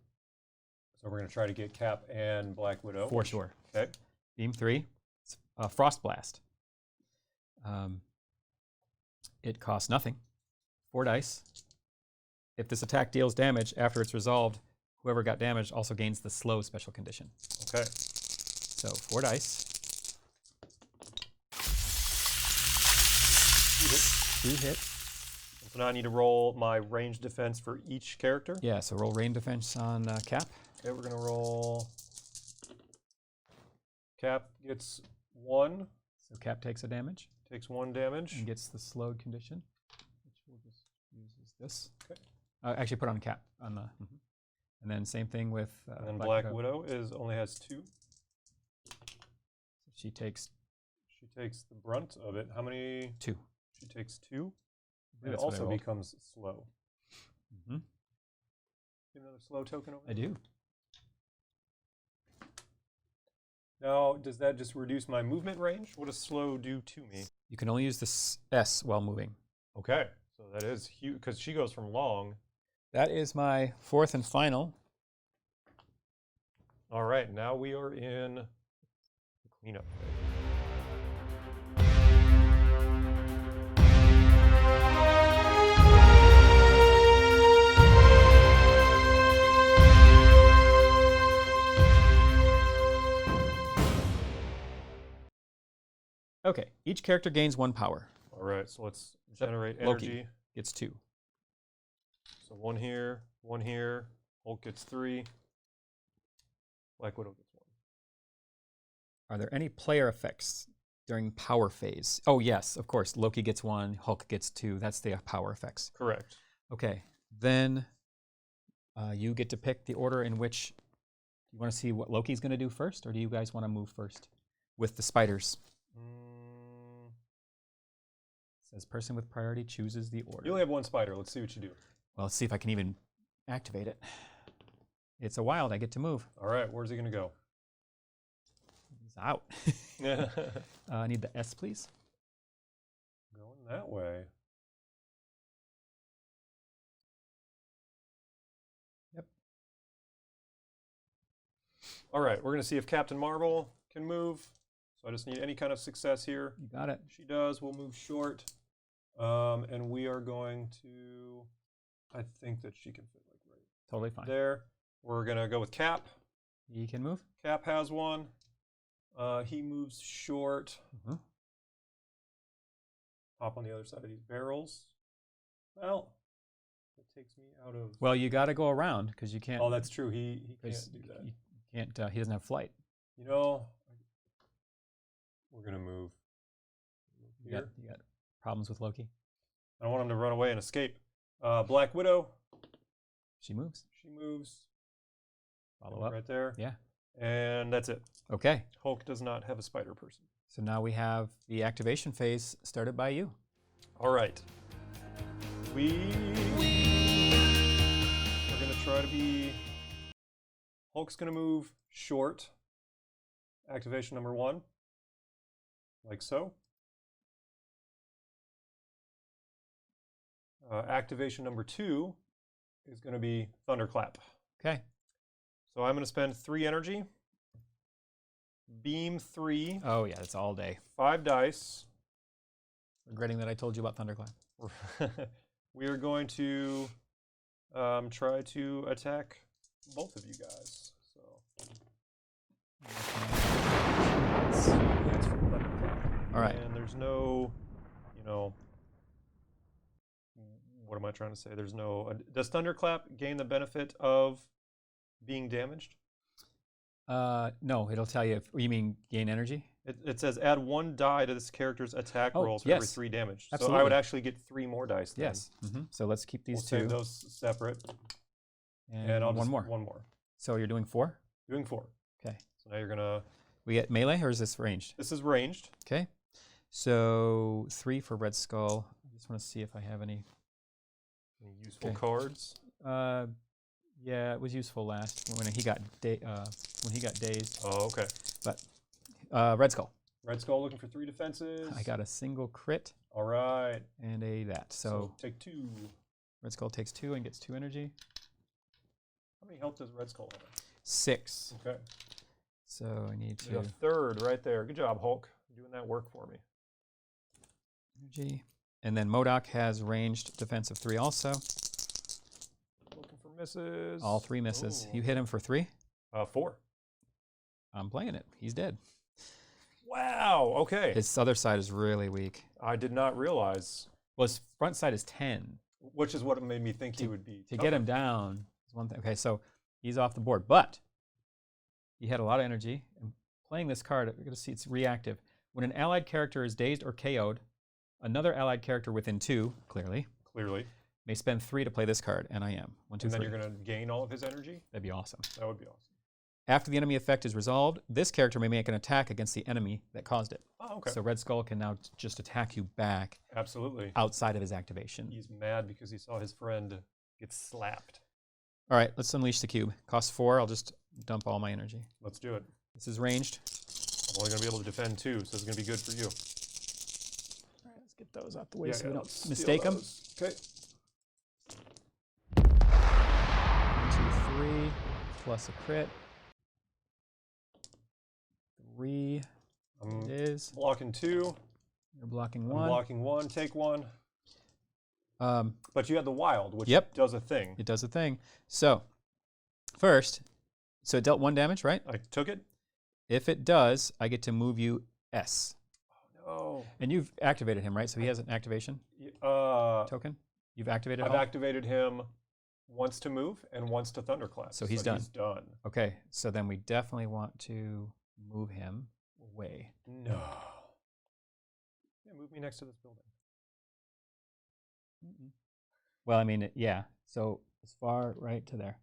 So we're going to try to get Cap and Black Widow. For sure. Okay. Beam 3. It's Frost Blast. It costs nothing. 4 dice. If this attack deals damage after it's resolved, whoever got damaged also gains the slow special condition. Okay. So 4 dice. 2 hit. So now I need to roll my range defense for each character. Yeah, so roll rain defense on Cap. Okay, we're going to roll. Cap gets 1. So Cap takes a damage Takes 1 damage. and gets the slowed condition, which we'll just use as this. Okay. Actually, put on Cap on the. And then same thing with. And then Black Widow only has 2. She takes She takes the brunt of it. How many? 2. She takes 2. It That's what I also rolled. becomes slow. Mhm. Get another slow token over I there? do. Now, does that just reduce my movement range? What does slow do to me? You can only use the S while moving. Okay, so that is huge because she goes from long. That is my 4th and final. All right, now we are in the cleanup phase. Okay, each character gains 1 power. All All right, so let's Except generate Loki energy. gets 2. So 1 here, 1 here. Hulk gets 3. Black Widow gets 1. Are there any player effects during power phase? Oh, yes, of course. Loki gets 1, Hulk gets 2. That's the power effects. Correct. Okay, then you get to pick the order in which you want to see what Loki's going to do first, or do you guys want to move first with the spiders? Says person with priority chooses the order. You only have 1 spider. Let's see what you do. Well, let's see if I can even activate it. It's a wild. I get to move. All right, where's he going to go? He's out. I need the S, please. Going that way. Yep. All right, we're going to see if Captain Marvel can move. So I just need any kind of success here. You got it. She does. We'll move short. And we are going to, I think that she can fit like right Totally fine. there. We're going to go with Cap. He can move. Cap has 1. He moves short. Hop on the other side of these barrels. Well, it takes me out of... Well, you got to go around because you can't. Oh, he can't do that. You can't. He doesn't have flight. You know, we're going to move here. You got problems with Loki? I don't want him to run away and escape. Black Widow. She moves. She moves. Follow up. Right there. Yeah. And that's it. Okay. Hulk does not have a spider person. So now we have the activation phase started by you. All right. We're going to try to be... Hulk's going to move short. Activation number 1. Like so. Activation number 2 is going to be Thunderclap. Okay. So I'm going to spend 3 energy. Beam 3. Oh, yeah, that's all day. 5 dice. Regretting that I told you about Thunderclap. We are going to try to attack both of you guys. So that's for Thunderclap. All right. And there's no, what am I trying to say? There's no. Does Thunderclap gain the benefit of being damaged? No, it'll tell you. You mean gain energy? It says add 1 die to this character's attack rolls for every 3 damage. Absolutely. So I would actually get 3 more dice then. Yes. So let's keep these We'll 2. save those separate. And I'll one just, more. 1 more. So you're doing 4? Doing 4. Okay. So now you're gonna. We get melee, or is this ranged? This is ranged. Okay. So 3 for Red Skull. I just want to see if I have any useful cards. Yeah, it was useful last when he got dazed. Oh, okay. But Red Skull. Red Skull looking for 3 defenses. I got a single crit. All right. And a that. So take 2. Red Skull takes 2 and gets 2 energy. How many health does Red Skull have? 6. Okay. So I need A 3rd right there. Good job, Hulk. You're doing that work for me. Energy. And then MODOK has ranged defense of 3 also. Looking for misses. All 3 misses. Ooh. You hit him for 3? 4. I'm playing it. He's dead. Wow. Okay. His other side is really weak. I did not realize. Well, his front side is 10. Which is what made me think he would be. To get him down is one thing. Okay, so he's off the board. But he had a lot of energy. And playing this card, you're going to see it's reactive. When an allied character is dazed or KO'd, another allied character within 2, clearly, may spend 3 to play this card, and I am. 1, 2, 3. And then you're going to gain all of his energy? That'd be awesome. That would be awesome. After the enemy effect is resolved, this character may make an attack against the enemy that caused it. Oh, okay. So Red Skull can now just attack you back. Absolutely. Outside of his activation. He's mad because he saw his friend get slapped. All right, let's unleash the cube. Costs 4. I'll just dump all my energy. Let's do it. This is ranged. I'm only going to be able to defend 2, so it's going to be good for you. All right, let's get those out the way so we don't mistake them. Okay. 1, 2, 3, plus a crit. 3. It is. Blocking 2. You're blocking 1. I'm blocking 1. Take 1. Um, but you have the wild, which does a thing. It does a thing. So, first, so it dealt 1 damage, right? I took it. If it does, I get to move you S. Oh, No. And you've activated him, right? So he has an activation token. You've activated. I've activated him once to move and once to thunderclap. So he's done. He's done. Okay, so then we definitely want to move him away. No. Yeah, move me next to this building. Well, I mean, yeah. So as far right to there.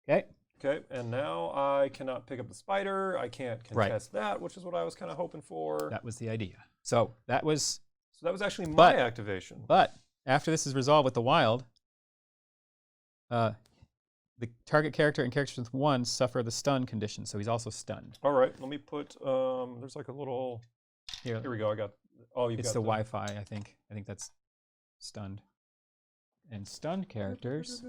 Okay. Okay, and now I cannot pick up the spider. I can't contest that, which is what I was kind of hoping for. That was the idea. So that was. So that was actually my activation. But after this is resolved with the wild, the target character and characters with 1 suffer the stun condition, so he's also stunned. All right, let me put. There's like a little. Here we go. I got. Oh, you've got the Wi-Fi. I think that's stunned. And stunned characters.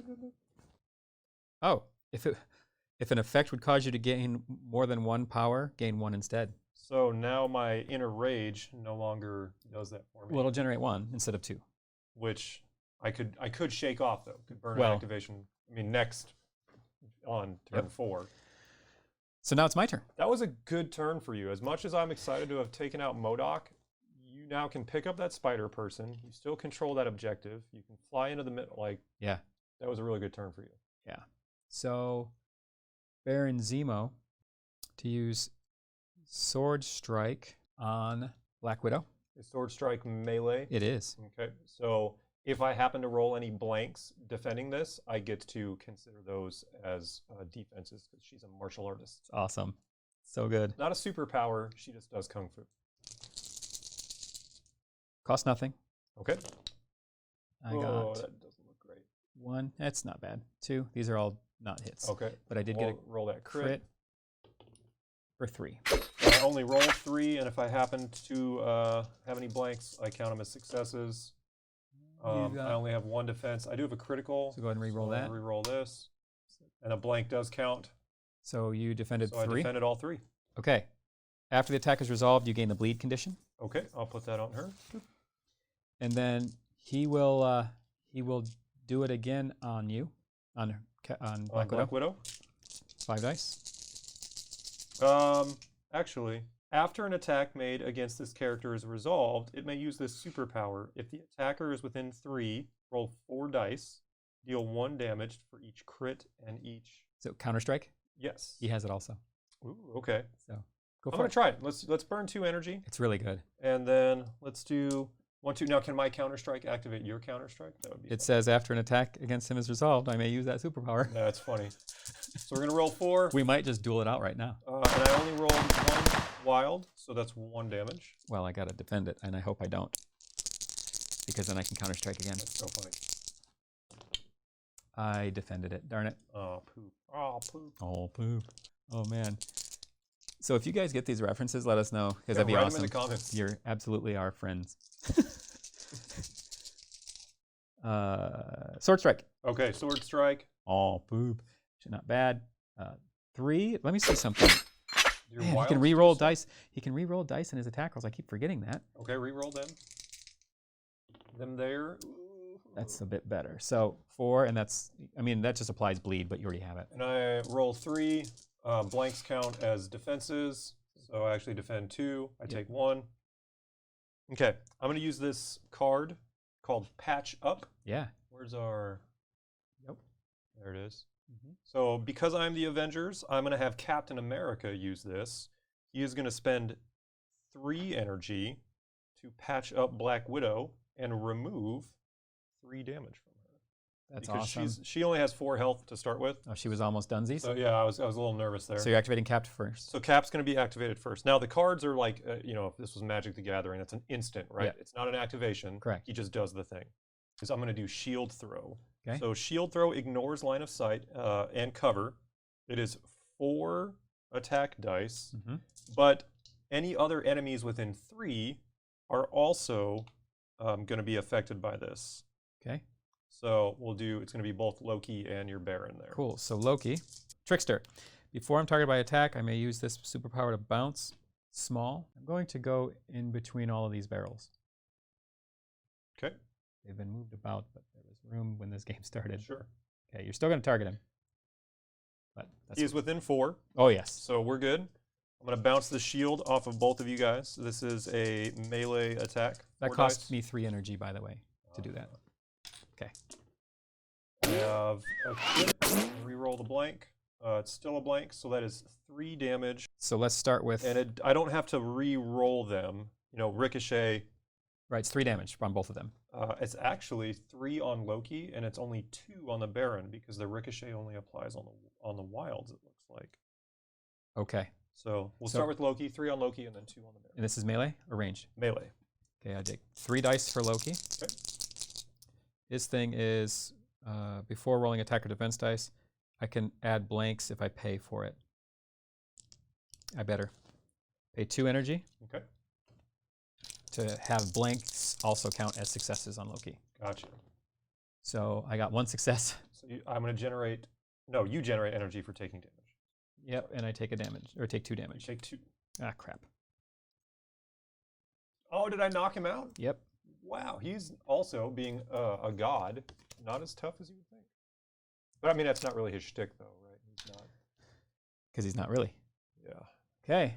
Oh, if an effect would cause you to gain more than 1 power, gain 1 instead. So now my inner rage no longer does that for me. Well, it'll generate 1 instead of 2. Which I could shake off though. Could burn an activation. I mean, next on turn 4. So now it's my turn. That was a good turn for you. As much as I'm excited to have taken out MODOK, you now can pick up that spider person. You still control that objective. You can fly into the middle. Yeah. That was a really good turn for you. Yeah. So Baron Zemo to use Sword Strike on Black Widow. Is Sword Strike melee? It is. Okay. So if I happen to roll any blanks defending this, I get to consider those as defenses because she's a martial artist. It's awesome. So good. Not a superpower. She just does kung fu. Cost nothing. Okay. I got that doesn't look great. 1. That's not bad. 2. These are all not hits. Okay. But I did get a roll that crit for 3. I only roll 3, and if I happen to have any blanks, I count them as successes. I only have 1 defense. I do have a critical. So go ahead and re-roll that. Re-roll this. And a blank does count. So you defended 3? I defended all 3. Okay. After the attack is resolved, you gain the bleed condition. Okay, I'll put that on her. And then he will do it again on you, on Black Widow. 5 dice. Actually, after an attack made against this character is resolved, it may use this superpower. If the attacker is within 3, roll 4 dice, deal 1 damage for each crit and each. So Counter-Strike? Yes. He has it also. Ooh, okay. So I'm going to try it. Let's burn 2 energy. It's really good. And then let's do 1, 2. Now, can my Counter-Strike activate your Counter-Strike? That would be It says after an attack against him is resolved, I may use that superpower. That's funny. So we're going to roll 4. We might just duel it out right now. And I only rolled 1 wild, so that's 1 damage. Well, I got to defend it, and I hope I don't. Because then I can Counter-Strike again. That's so funny. I defended it. Darn it. Oh, poop. Oh, poop. Oh, poop. Oh, man. So if you guys get these references, let us know, because that'd be write awesome. them in the comments. You're absolutely our friends. Sword Strike. Okay, Sword Strike. Oh, poop. Not bad. 3. Let me see something. Your Man, he wild can re-roll dice. He can re-roll dice in his attack rolls. I keep forgetting that. Okay, re-roll them. Them there. That's a bit better. So 4, and that's, I mean, that just applies bleed, but you already have it. And I roll 3. Blanks count as defenses, so I actually defend 2. I take 1. Okay, I'm going to use this card called Patch Up. Yeah. Where's our... Yep. There it is. So because I'm the Avengers, I'm going to have Captain America use this. He is going to spend 3 energy to patch up Black Widow and remove 3 damage from her. That's because awesome. She only has 4 health to start with. Oh, she was almost donesies? So yeah, I was a little nervous there. So you're activating Cap first. So Cap's going to be activated first. Now the cards are like, if this was Magic the Gathering, that's an instant, right? Yeah. It's not an activation. Correct. He just does the thing. Because I'm going to do Shield Throw. Okay. So Shield Throw ignores line of sight and cover. It is 4 attack dice, but any other enemies within 3 are also going to be affected by this. Okay. So it's going to be both Loki and your Baron there. Cool. So Loki, Trickster. Before I'm targeted by attack, I may use this superpower to bounce small. I'm going to go in between all of these barrels. Okay. They've been moved about, but there was room when this game started. Sure. Okay, you're still going to target him. But He is within 4. Oh, yes. So we're good. I'm going to bounce the shield off of both of you guys. This is a melee attack. That cost me 3 energy, by the way, to do that. Okay. I have a crit. Reroll the blank. It's still a blank, so that is 3 damage. So let's start with... And I don't have to re-roll them. You know, ricochet. Right, it's 3 damage on both of them. It's actually 3 on Loki, and it's only 2 on the Baron, because the ricochet only applies on the wilds, it looks like. Okay. So we'll start with Loki, 3 on Loki, and then 2 on the Baron. And this is melee or ranged? Melee. Okay, I take 3 dice for Loki. Okay. His thing is, before rolling attack or defense dice, I can add blanks if I pay for it. I better pay 2 energy. Okay. To have blanks also count as successes on Loki. Gotcha. So I got 1 success. So I'm going to generate... No, you generate energy for taking damage. Yep, and I take a damage, or take 2 damage. You take 2. Ah, crap. Oh, did I knock him out? Yep. Wow, he's also, being a god, not as tough as you would think. But I mean, that's not really his shtick, though, right? He's not. Because he's not really. Yeah. Okay.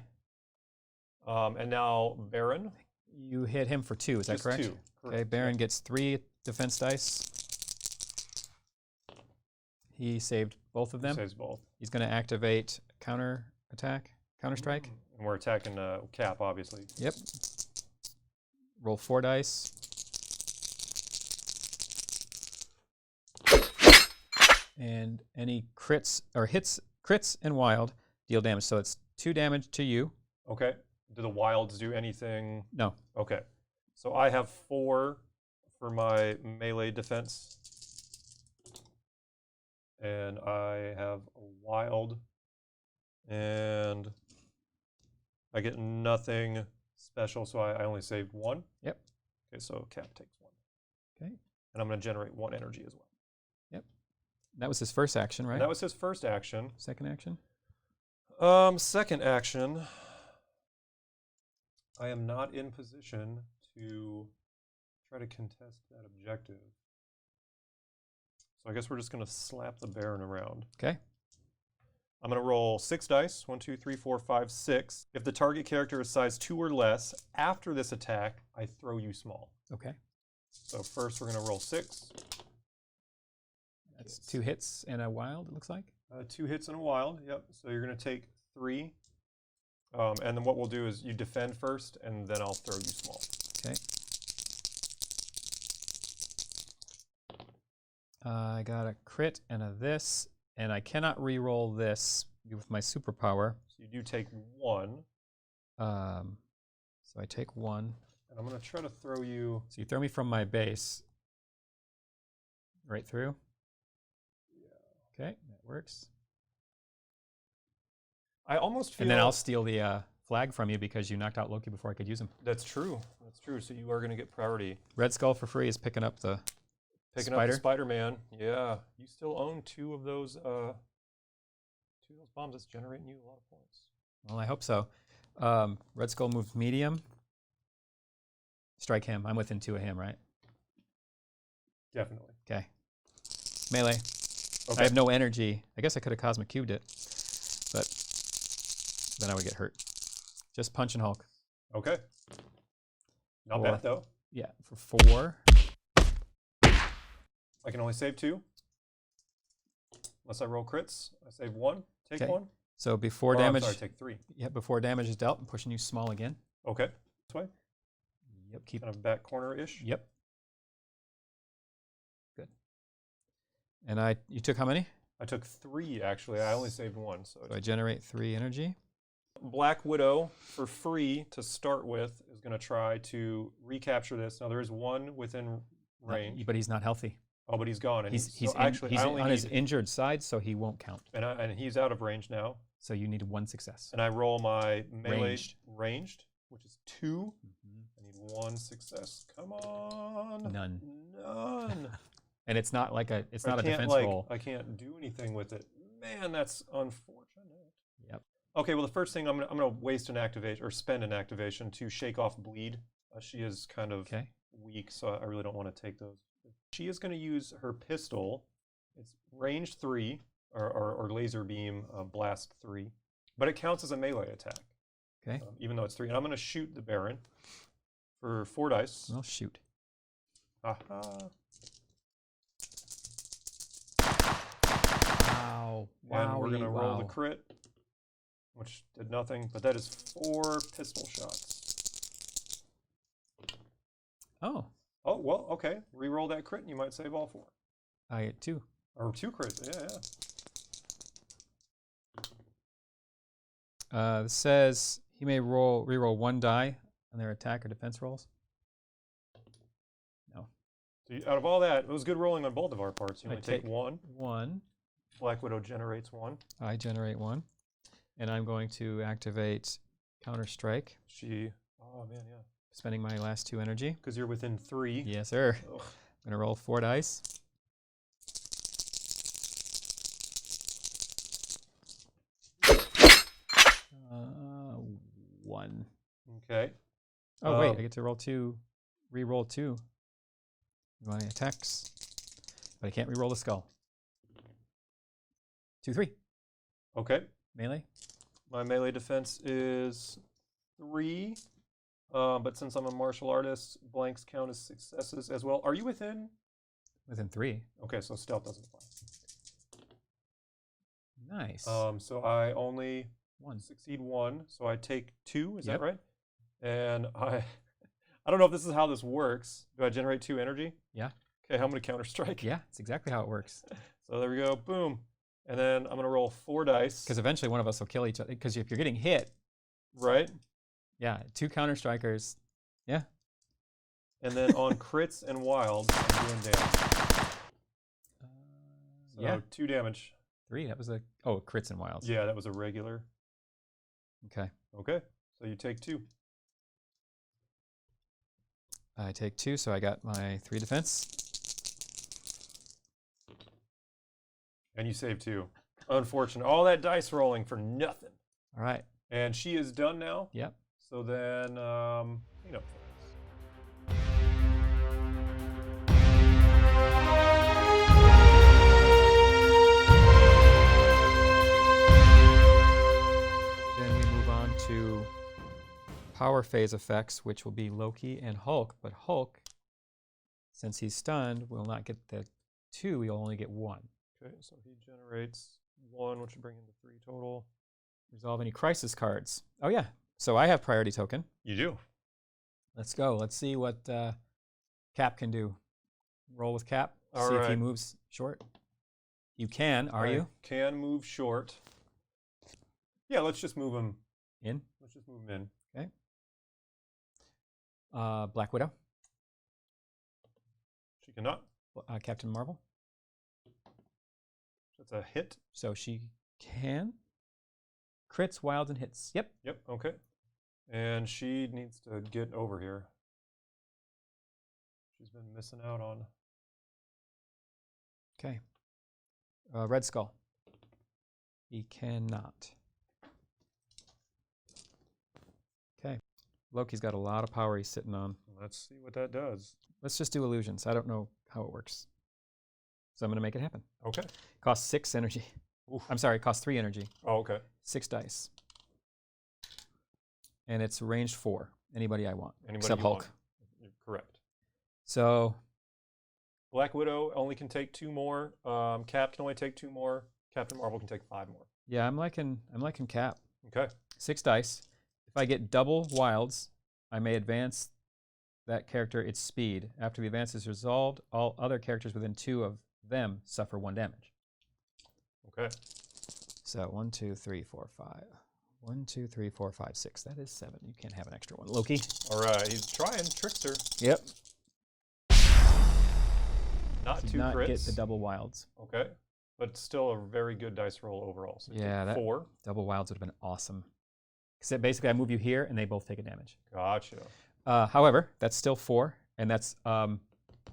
And now Baron. You hit him for 2, is that correct? 2. Correct. Okay, Baron gets 3 defense dice. He saved both of them. He saves both. He's going to activate counter attack, counter strike. And we're attacking Cap, obviously. Yep. Roll 4 dice. And any crits or hits, crits and wild deal damage. So it's 2 damage to you. Okay. Do the wilds do anything? No. Okay. So I have 4 for my melee defense. And I have a wild. And I get nothing special, so I only saved 1. Yep. Okay, so Cap takes 1. Okay. And I'm going to generate 1 energy as well. Yep. That was his first action, right? And that was his first action. Second action? Second action. I am not in position to try to contest that objective. So I guess we're just going to slap the Baron around. Okay. I'm going to roll 6 dice. 1, 2, 3, 4, 5, 6. If the target character is size 2 or less, after this attack, I throw you small. Okay. So first we're going to roll 6. That's 2 hits and a wild, it looks like. 2 hits and a wild, yep. So you're going to take 3. And then what we'll do is you defend first, and then I'll throw you small. Okay. I got a crit and a this, and I cannot re-roll this with my superpower. So you do take 1. So I take 1. And I'm going to try to throw you... So you throw me from my base right through? Yeah. Okay, that works. I almost feel... And then I'll steal the flag from you because you knocked out Loki before I could use him. That's true. That's true. So you are going to get priority. Red Skull for free is picking up the Picking up the Spider-Man. Yeah. You still own 2 of those bombs. That's generating you a lot of points. Well, I hope so. Red Skull moves medium. Strike him. I'm within 2 of him, right? Definitely. Okay. Melee. Okay. I have no energy. I guess I could have Cosmic Cubed it, but then I would get hurt. Just punch and Hulk. Okay. Not bad, though. Yeah, for 4. I can only save 2. Unless I roll crits. I save 1. Take 1. So before damage... I'm sorry, take 3. Yeah, before damage is dealt, I'm pushing you small again. Okay. This way? Yep, keep... Kind of back corner-ish? Yep. Good. And you took how many? I took 3, actually. I only saved 1. So I generate 3 energy. Black Widow, for free to start with, is going to try to recapture this. Now, there is 1 within range. But he's not healthy. Oh, but he's gone. And He's on his injured side, so he won't count. And he's out of range now. So you need 1 success. And I roll my melee ranged, which is 2. I need 1 success. Come on. None. None. And it's not like a defense roll. I can't do anything with it. Man, that's unfortunate. Yep. Okay, well, the first thing I'm gonna waste an activation or spend an activation to shake off bleed. She is kind of weak, so I really don't want to take those. She is going to use her pistol. It's range 3 or laser beam blast 3, but it counts as a melee attack. Okay. Even though it's 3. And I'm going to shoot the Baron for 4 dice. Well, shoot. Aha. Wow. And we're going to roll the crit, which did nothing, but that is 4 pistol shots. Oh. Oh, well, okay. Reroll that crit and you might save all 4. I get 2. Or 2 crits, yeah. This says he may reroll 1 die on their attack or defense rolls. No. So out of all that, it was good rolling on both of our parts. You I only take 1. 1. Black Widow generates 1. I generate 1. And I'm going to activate Counter Strike. Oh man, yeah. Spending my last 2 energy. Because you're within 3. Yes, sir. Ugh. I'm going to roll 4 dice. Uh, 1. Okay. Oh, wait, I get to re-roll 2. My attacks. But I can't re-roll the skull. 2, 3. Okay. Melee. My melee defense is 3. But since I'm a martial artist, blanks count as successes as well. Are you within? Within 3. Okay, so stealth doesn't apply. Nice. So I only 1. succeed 1, so I take 2. Is Yep. that right? And I don't know if this is how this works. Do I generate 2 energy? Yeah. Okay, I'm going to counter strike. Yeah, it's exactly how it works. So there we go. Boom. And then I'm going to roll 4 dice. Because eventually one of us will kill each other. Because if you're getting hit, Right? yeah, 2 counter strikers. Yeah. And then on crits and wilds, I'm doing damage. So Yeah. 2 damage. 3. That was crits and wilds. Yeah, that was a regular. Okay. Okay, so you take 2. I take 2, so I got my 3 defense. And you save 2. Unfortunate. All that dice rolling for nothing. All right. And she is done now. Yep. So then, clean up things. Then we move on to power phase effects, which will be Loki and Hulk. But Hulk, since he's stunned, will not get the 2. He'll only get 1. Okay, so he generates 1, which would bring him to 3 total. Resolve any crisis cards. Oh, yeah. So I have priority token. You do. Let's go. Let's see what Cap can do. Roll with Cap. All see if he right. moves short. You can, are I you? can move short. Yeah, let's just move him. In? Let's just move him in. Okay. Black Widow. She cannot. Captain Marvel. That's a hit. So she can. Crits, wilds, and hits. Yep. Yep, okay. And she needs to get over here. She's been missing out on. Okay. Red Skull. He cannot. Okay. Loki's got a lot of power he's sitting on. Let's see what that does. Let's just do illusions. I don't know how it works. So I'm going to make it happen. Okay. Costs 6 energy. Oof. I'm sorry, it costs 3 energy. Oh, okay. 6 dice. And it's range 4. Anybody I want. Anybody except you Hulk. want. You're correct. So Black Widow only can take 2 more. Cap can only take 2 more. Captain Marvel can take 5 more. yeah, I'm liking Cap. Okay. 6 dice. If I get double wilds, I may advance that character its speed. After the advance is resolved, all other characters within 2 of them suffer 1 damage. Okay. So 1, 2, 3, 4, 5. 1, 2, 3, 4, 5, 6. That is 7. You can't have an extra one. Loki. All right. He's trying. Trickster. Yep. Not Did 2 not crits. get the double wilds. Okay. But still a very good dice roll overall. So you Yeah, take that 4. double wilds would have been awesome. Because basically I move you here and they both take a damage. Gotcha. However, that's still 4, and that's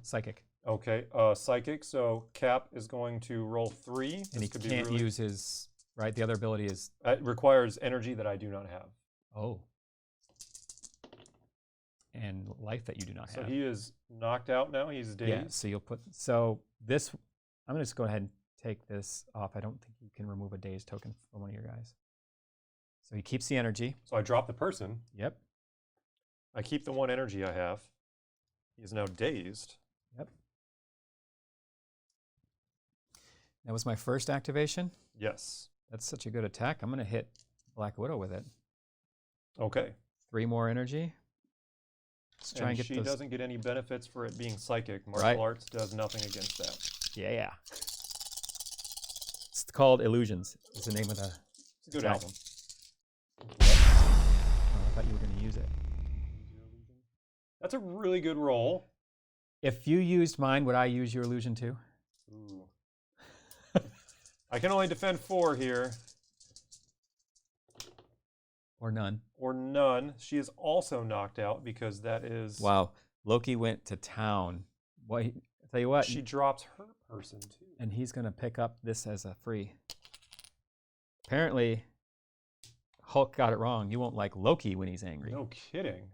psychic. Okay. Psychic. So Cap is going to roll 3. And This he could can't be really, use his, right? The other ability is, It requires energy that I do not have. oh. And life that you do not So have. he is knocked out now. He's dazed. Yeah, so you'll put, so this, I'm going to just go ahead and take this off. I don't think you can remove a dazed token from one of your guys. So he keeps the energy. So I drop the person. Yep. I keep the 1 energy I have. He is now dazed. Yep. That was my first activation. Yes. That's such a good attack. I'm going to hit Black Widow with it. Okay. 3 more energy. Let's try and get she those. doesn't get any benefits for it being psychic. Martial arts does nothing against that. Yeah. It's called Illusions. It's the name of the It's a good attack. album. Oh, I thought you were going to use it. That's a really good roll. If you used mine, would I use your illusion too? Ooh. I can only defend 4 here. Or none. Or none. She is also knocked out because that is... Wow. Loki went to town. Well, I'll tell you what. She drops her person too. And he's going to pick up this as a free. Apparently, Hulk got it wrong. You won't like Loki when he's angry. No kidding.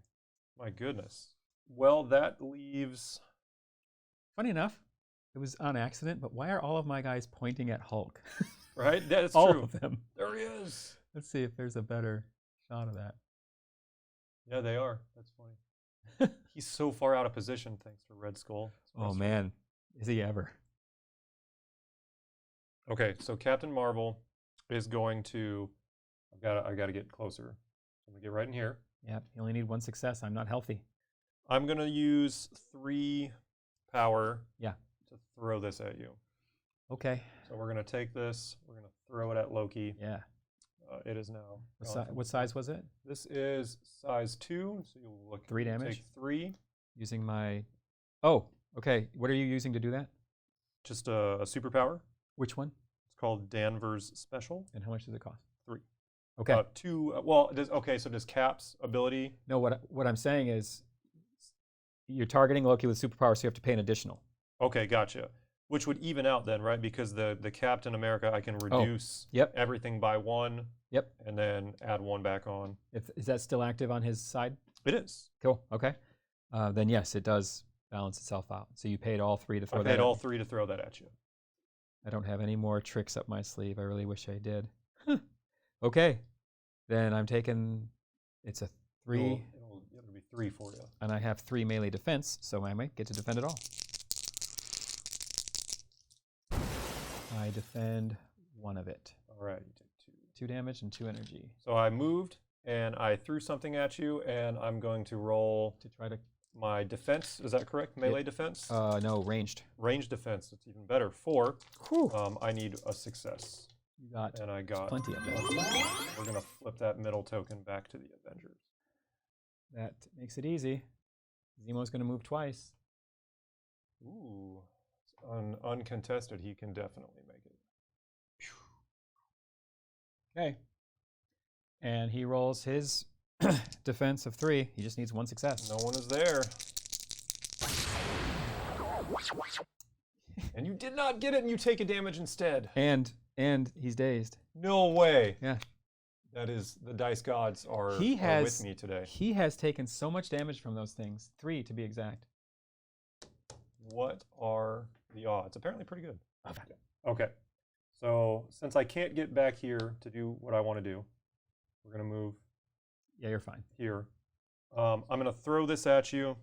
My goodness. Well, that leaves... Funny enough, it was on accident, but why are all of my guys pointing at Hulk? Right? That's all true. of them. There he is. Let's see if there's a better shot of that. Yeah, they are. That's funny. He's so far out of position thanks to Red Skull. Oh, man. Is he ever? Okay, so Captain Marvel is going to... I got to get closer. I'm going to get right in here. Yep, you only need 1 success. I'm not healthy. I'm going to use 3 power Yeah. to throw this at you. Okay. So we're going to take this. We're going to throw it at Loki. Yeah. It is now. What size was it? This is size 2. So you'll look. 3 damage? Take 3. Using my... Oh, okay. What are you using to do that? Just a superpower. Which one? It's called Danvers Special. And how much does it cost? 3. Okay. 2. Well, so does Cap's ability? No, what I'm saying is you're targeting Loki with superpower, so you have to pay an additional. Okay, gotcha. Which would even out then, right? Because the Captain America, I can reduce everything by 1. Yep. And then add 1 back on. Is that still active on his side? It is. Cool. Okay. Then yes, it does balance itself out. So you paid all 3 to throw that. I paid all 3 to throw that at you. I don't have any more tricks up my sleeve. I really wish I did. Okay. Then I'm taking. It's a 3. It'll be 3 for you. And I have 3 melee defense, so I might get to defend it all. I defend 1 of it. All right, you take 2. 2 damage and 2 energy. So I moved and I threw something at you, and I'm going to roll to try to my defense. Is that correct? Melee defense? No, ranged. Ranged defense. It's even better. 4. Whew. I need a success. You got. And I got plenty of them. We're gonna flip that middle token back to the Avengers. That makes it easy. Zemo's going to move twice. Ooh, uncontested. He can definitely make it. Okay. And he rolls his defense of 3. He just needs 1 success. No one is there. And you did not get it, and you take a damage instead. And he's dazed. No way. Yeah. That is, the dice gods are with me today. He has taken so much damage from those things. 3 to be exact. What are the odds? Apparently pretty good. Okay. So since I can't get back here to do what I want to do, we're going to move. Yeah, you're fine. Here. I'm going to throw this at you.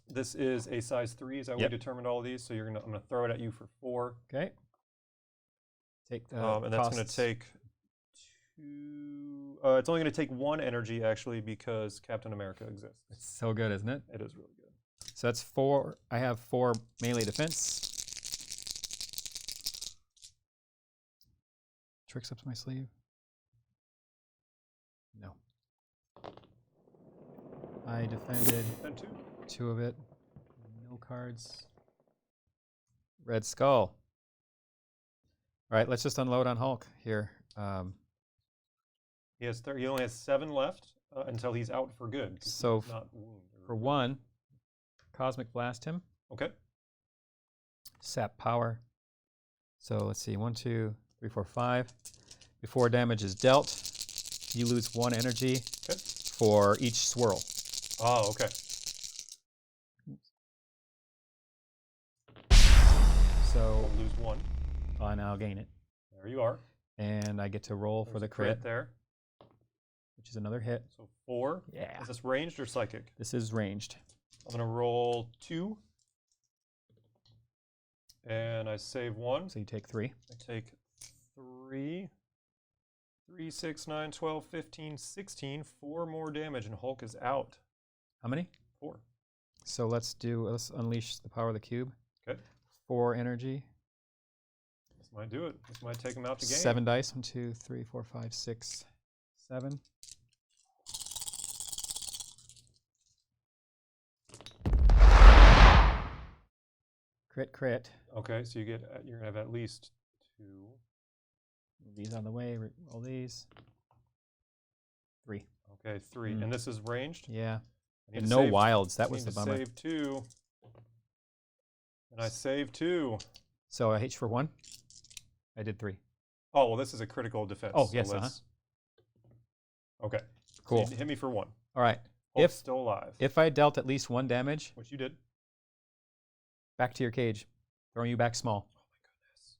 This is a size 3, as we determined all of these. So I'm going to throw it at you for 4. Okay. Take the and that's going to take 2. It's only going to take 1 energy, actually, because Captain America exists. It's so good, isn't it? It is really good. So that's 4. I have 4 melee defense. Tricks up to my sleeve. No. I defended 2 of it. No cards. Red Skull. All right, let's just unload on Hulk here. He only has 7 left until he's out for good. So not wound for 1, Cosmic Blast him. Okay. Sap Power. So let's see, 1, 2, 3, 4, 5. Before damage is dealt, you lose 1 energy for each swirl. Oh, okay. So I'll lose 1. And I'll gain it. There you are. And I get to roll for the crit. There. which is another hit. So 4. Yeah. Is this ranged or psychic? This is ranged. I'm going to roll 2. And I save 1. So you take 3. I take 3. 3, 6, 9, 12, 15, 16. 4 more damage, and Hulk is out. How many? 4. So let's unleash the power of the cube. Okay. 4 energy. This might do it. This might take him out to game. 7 dice. 1, 2, 3, 4, 5, 6, 7. Crit, crit. Okay, so you're gonna have at least 2. Move these out of the way. Roll these. 3. Okay, 3. And this is ranged? Yeah. I need And to no save- wilds. That I was need the to bummer. save 2. And I saved 2. So I H for 1. I did 3. Oh, well, this is a critical defense. Oh, so yes, let's- Okay. Cool. So you hit me for 1. All right. Hulk's still alive. If I dealt at least 1 damage, Which you did. back to your cage. Throwing you back small. Oh my goodness.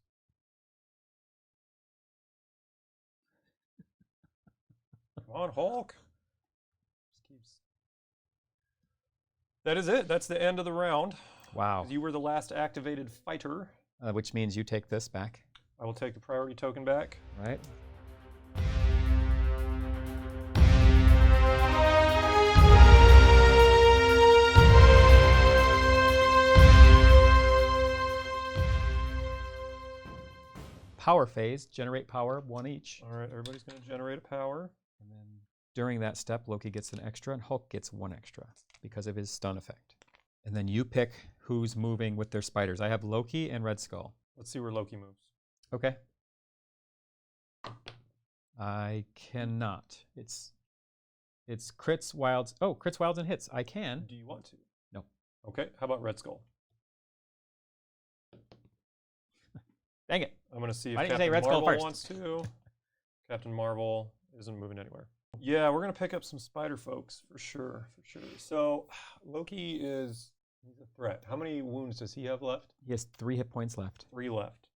Come on, Hulk. That is it. That's the end of the round. Wow. You were the last activated fighter. Which means you take this back. I will take the priority token back. Right. Power phase, generate power, 1 each. All right, everybody's going to generate a power. And then during that step, Loki gets an extra and Hulk gets 1 extra because of his stun effect. And then you pick who's moving with their spiders. I have Loki and Red Skull. Let's see where Loki moves. Okay. I cannot. It's crits, wilds. Oh, crits, wilds, and hits. I can. Do you want to? No. Okay, how about Red Skull? Dang it. I'm going to see if Why didn't you say Captain Red Skull Marvel first? wants to. Captain Marvel isn't moving anywhere. Yeah, we're going to pick up some spider folks for sure, for sure. So Loki he's a threat. How many wounds does he have left? He has 3 hit points left. 3 left.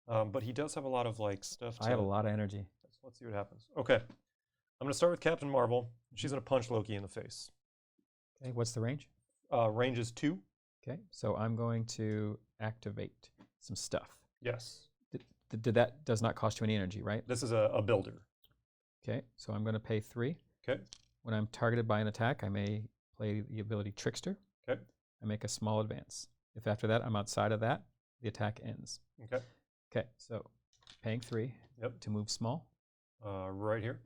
But he does have a lot of stuff. I have a lot of energy. Let's see what happens. Okay, I'm going to start with Captain Marvel. She's going to punch Loki in the face. Okay, what's the range? Range is 2. Okay, so I'm going to activate some stuff. Yes. That does not cost you any energy, right? This is a builder. Okay, so I'm going to pay 3. Okay. When I'm targeted by an attack, I may play the ability Trickster. Okay. I make a small advance. If after that I'm outside of that, the attack ends. Okay. Okay, so paying 3 to move small. Right here.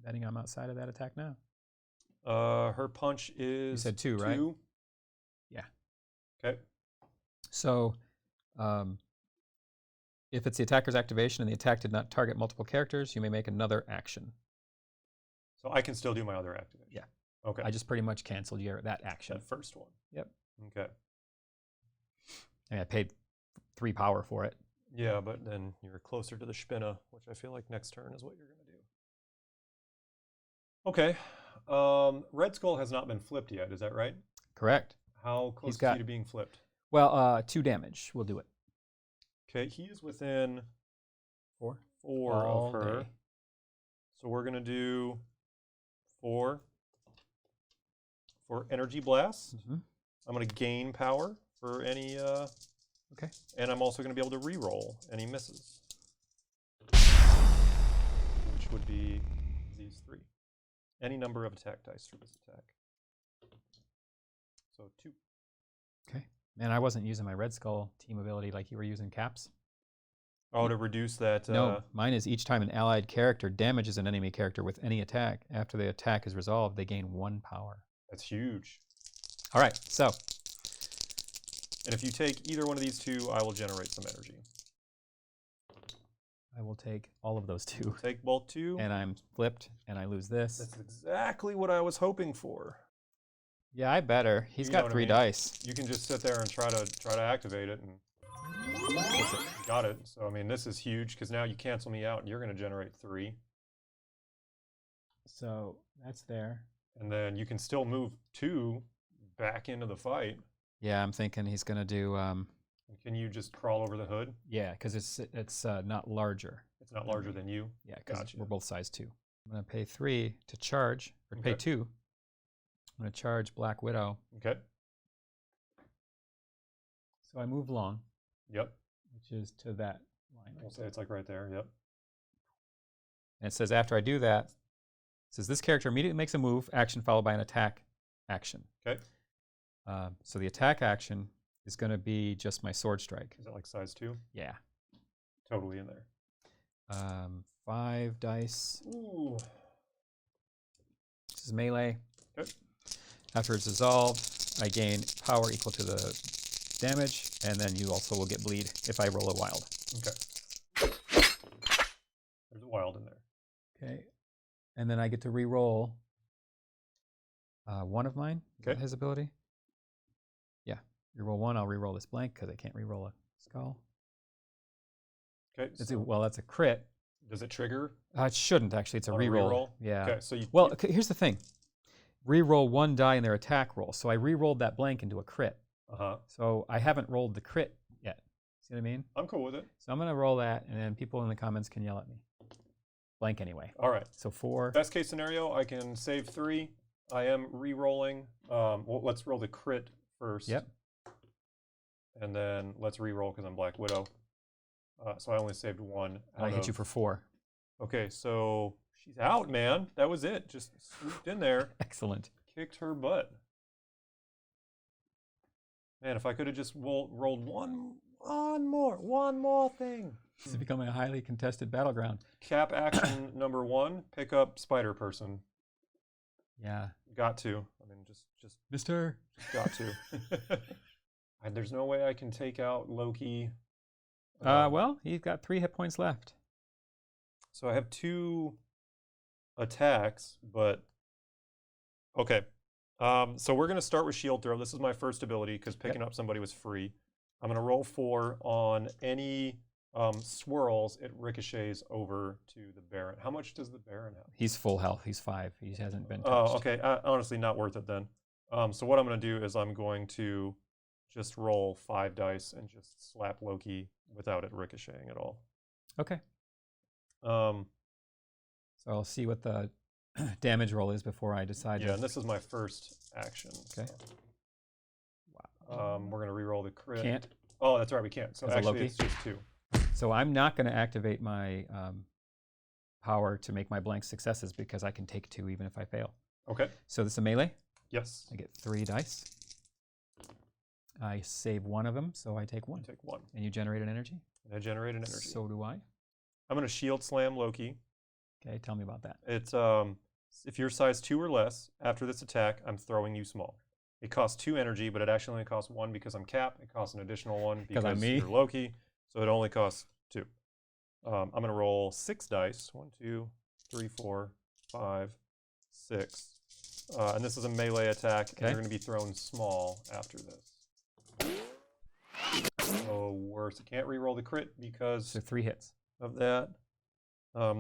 Betting I'm outside of that attack now. Her punch is. You said 2, right? 2. Yeah. Okay. So, if it's the attacker's activation and the attack did not target multiple characters, you may make another action. So I can still do my other activation. Yeah. Okay. I just pretty much canceled that action. That first one. Yep. Okay. I paid 3 power for it. Yeah, but then you're closer to the Spinna, which I feel like next turn is what you're going to do. Okay. Red Skull has not been flipped yet, is that right? Correct. How close is he to being flipped? Well, 2 damage. We'll do it. Okay, he is within 4 of her. Day. So we're going to do 4 for Energy Blast. Mm-hmm. I'm going to gain power for any... Okay. And I'm also going to be able to re-roll any misses. Which would be these 3. Any number of attack dice for this attack. So 2. Okay. Man, I wasn't using my Red Skull team ability like you were using Caps. Oh, to reduce that... No, mine is each time an allied character damages an enemy character with any attack, after the attack is resolved, they gain 1 power. That's huge. All right, so... And if you take either one of these 2, I will generate some energy. I will take all of those 2. Take both 2. And I'm flipped, and I lose this. That's exactly what I was hoping for. Yeah, I better. He's got 3 dice. You can just sit there and try to activate it, and got it. So I mean, this is huge because now you cancel me out, and you're going to generate 3. So that's there. And then you can still move 2 back into the fight. Yeah, I'm thinking he's going to do. Can you just crawl over the hood? Yeah, because it's not larger. It's not larger than you? Yeah, because Gotcha. we're both size 2. I'm going to pay 3 to charge, or pay 2. I'm going to charge Black Widow. Okay. So I move long. Yep. Which is to that line. We'll say it's like right there. Yep. And it says after I do that, it says this character immediately makes a move, action followed by an attack action. Okay. So the attack action is going to be just my sword strike. Is it like size 2? Yeah. Totally in there. 5 dice. Ooh. This is melee. Okay. After it's dissolved, I gain power equal to the damage, and then you also will get bleed if I roll a wild. Okay. There's a wild in there. Okay. And then I get to re-roll one of mine. Is that his ability? Yeah. Re-roll 1, I'll re-roll this blank because I can't re-roll a skull. Okay. Well, that's a crit. Does it trigger? It shouldn't, actually. It's a re-roll. Yeah. Okay, so well, here's the thing. Re-roll 1 die in their attack roll. So I re-rolled that blank into a crit. So I haven't rolled the crit yet. See what I mean? I'm cool with it. So I'm going to roll that, and then people in the comments can yell at me. Blank anyway. All right. So 4. Best case scenario, I can save 3. I am re-rolling. Well, let's roll the crit first. Yep. And then let's re-roll because I'm Black Widow. So I only saved 1. I hit you for 4. Okay, so she's out, man. That was it. Just swooped in there. Excellent. Kicked her butt. Man, if I could have just rolled one more thing. This is becoming a highly contested battleground. Cap action number 1, pick up Spider Person. Yeah. Got to. I mean, just Mister. Got to. There's no way I can take out Loki. Well, he's got 3 hit points left. So I have 2 attacks, but okay. So we're going to start with Shield Throw. This is my first ability because picking up somebody was free. I'm going to roll 4 on any swirls. It ricochets over to the Baron. How much does the Baron have? He's full health. He's 5. He hasn't been touched. Oh, okay. Honestly, not worth it then. So what I'm going to do is I'm going to just roll 5 dice and just slap Loki without it ricocheting at all. Okay. So I'll see what the damage roll is before I decide. Yeah, and this is my first action. Okay. So. Wow. We're going to re-roll the crit. Can't. Oh, that's right, we can't. So actually, it's just 2. So I'm not going to activate my power to make my blank successes because I can take 2 even if I fail. Okay. So this is a melee? Yes. I get 3 dice. I save 1 of them, so I take 1. You take 1. And you generate an energy? And I generate an energy. So do I. I'm going to shield slam Loki. Okay, tell me about that. It's if you're size 2 or less, after this attack, I'm throwing you small. It costs 2 energy, but it actually only costs 1 because I'm Cap. It costs an additional 1 because I'm me. you're Loki. So it only costs 2. I'm going to roll 6 dice. 1, 2, 3, 4, 5, 6. And this is a melee attack. Okay. And you're going to be thrown small after this. Oh, worse. I can't re-roll the crit because So 3 hits. of that.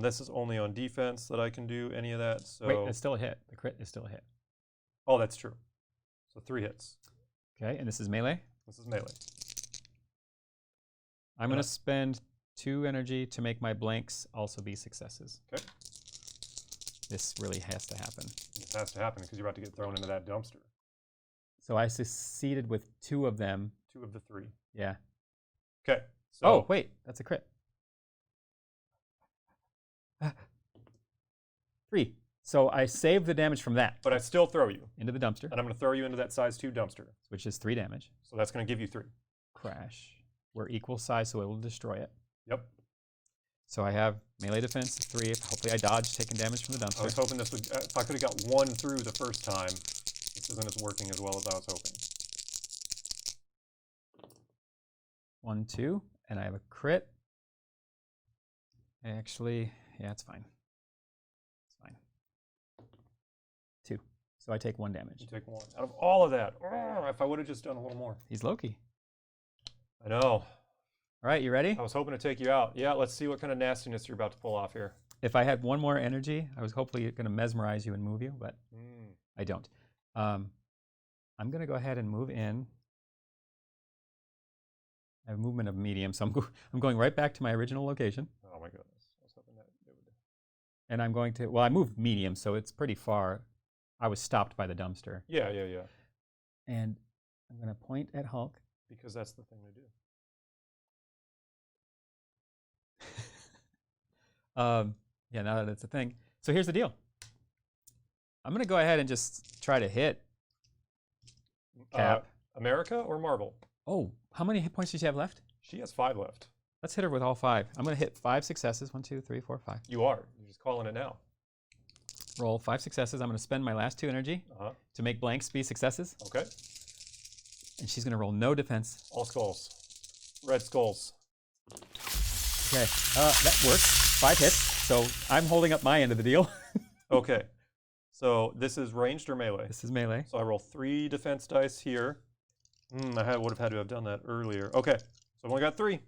This is only on defense that I can do any of that. So Wait, it's still a hit. The crit is still a hit. Oh, that's true. So 3 hits. Okay, and this is melee? This is melee. I'm going to spend 2 energy to make my blanks also be successes. Okay. This really has to happen. It has to happen because you're about to get thrown into that dumpster. So I succeeded with 2 of them. 2 of the 3. Yeah. Okay. So Oh, wait, that's a crit. 3. So I save the damage from that. But I still throw you. Into the dumpster. And I'm going to throw you into that size 2 dumpster. Which is 3 damage. So that's going to give you 3. Crash. We're equal size, so it will destroy it. Yep. So I have melee defense 3. Hopefully I dodge taking damage from the dumpster. I was hoping this would, if I could have got 1 through the first time, this isn't as working as well as I was hoping. 1, 2, and I have a crit. Actually, yeah, it's fine. It's fine. 2. So I take 1 damage. You take 1. Out of all of that, if I would have just done a little more. He's Loki. I know. All right, you ready? I was hoping to take you out. Yeah, let's see what kind of nastiness you're about to pull off here. If I had 1 more energy, I was hopefully going to mesmerize you and move you, but I don't. I'm going to go ahead and move in. I have movement of medium, so I'm going right back to my original location. Oh my goodness. I was hoping that it would. And I'm going to, well, I moved medium, so it's pretty far. I was stopped by the dumpster. Yeah. And I'm going to point at Hulk. Because that's the thing to do. Yeah, now that it's a thing. So here's the deal. I'm going to go ahead and just try to hit Cap. America or Marvel? Oh, how many hit points does she have left? She has 5 left. Let's hit her with all 5. I'm going to hit 5 successes. 1, 2, 3, 4, 5. You are. You're just calling it now. Roll 5 successes. I'm going to spend my last 2 energy to make blanks be successes. Okay. And she's going to roll no defense. All skulls. Red skulls. Okay, that works. 5 hits. So I'm holding up my end of the deal. Okay. So this is ranged or melee? This is melee. So I roll 3 defense dice here. I would have had to have done that earlier. Okay. So I've only got 3.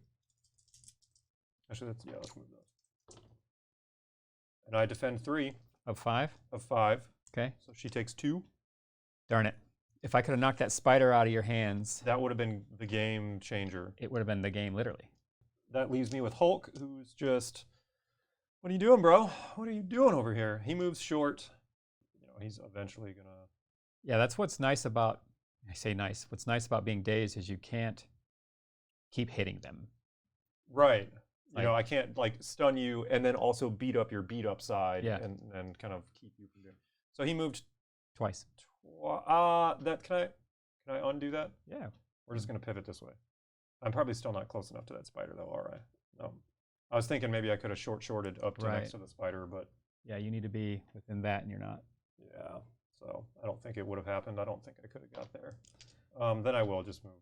Actually, let's move those. And I defend 3. Of 5? Of 5. Okay. So she takes 2. Darn it. If I could have knocked that spider out of your hands, that would have been the game changer. It would have been the game, literally. That leaves me with Hulk, who's just, what are you doing, bro? What are you doing over here? He moves short. He's eventually going to... Yeah, that's what's nice about, I say nice, what's nice about being dazed is you can't keep hitting them. Right. I can't stun you and then also beat up your beat up side and kind of keep you from doing. So he moved twice. Can I undo that? Yeah. We're just going to pivot this way. I'm probably still not close enough to that spider though, are I? No. I was thinking maybe I could have shorted up to next to the spider, but yeah, you need to be within that and you're not. Yeah. So I don't think it would have happened. I don't think I could have got there. Then I will just move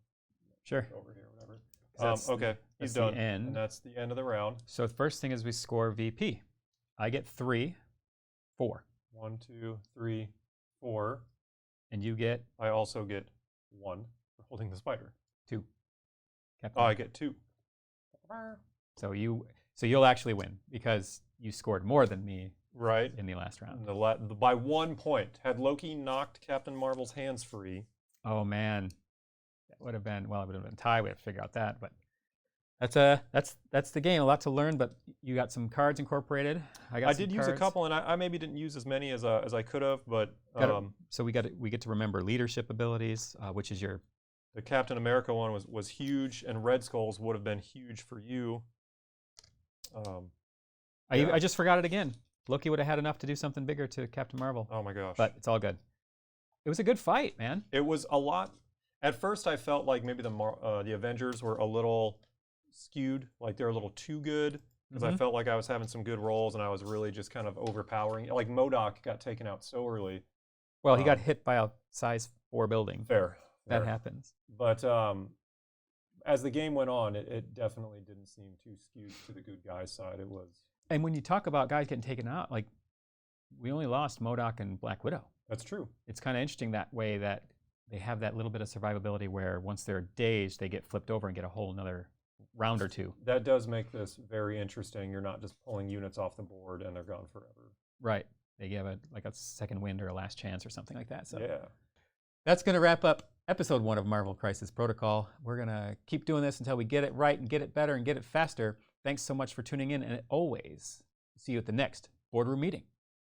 over here, whatever. Okay, he's done. And that's the end of the round. So the first thing is we score VP. I get 3, 4. 1, 2, 3, 4. And you get? I also get 1 for holding the spider. 2. Captain. Oh, I get 2. So you'll actually win because you scored more than me. Right. In the last round. By 1 point. Had Loki knocked Captain Marvel's hands free. Oh man. That would have been, well, it would have been a tie. We have to figure out that, but that's the game. A lot to learn, but you got some cards incorporated. I did use a couple, and I maybe didn't use as many as I could have, but so we get to remember leadership abilities, which is the Captain America one was huge, and Red Skulls would have been huge for you. I just forgot it again. Loki would have had enough to do something bigger to Captain Marvel. Oh my gosh! But it's all good. It was a good fight, man. It was a lot. At first, I felt like maybe the Avengers were a little skewed, like they're a little too good, because I felt like I was having some good rolls and I was really just kind of overpowering. Like MODOK got taken out so early. Well, he got hit by a size 4 building. Fair. That happens. But as the game went on, it definitely didn't seem too skewed to the good guys' side. It was. And when you talk about guys getting taken out, like we only lost MODOK and Black Widow. That's true. It's kind of interesting that way that they have that little bit of survivability where once they're dazed, they get flipped over and get a whole another round or 2. That does make this very interesting. You're not just pulling units off the board and they're gone forever. Right. They give a second wind or a last chance or something like that. So yeah. That's going to wrap up episode 1 of Marvel Crisis Protocol. We're going to keep doing this until we get it right and get it better and get it faster. Thanks so much for tuning in, and always see you at the next boardroom meeting.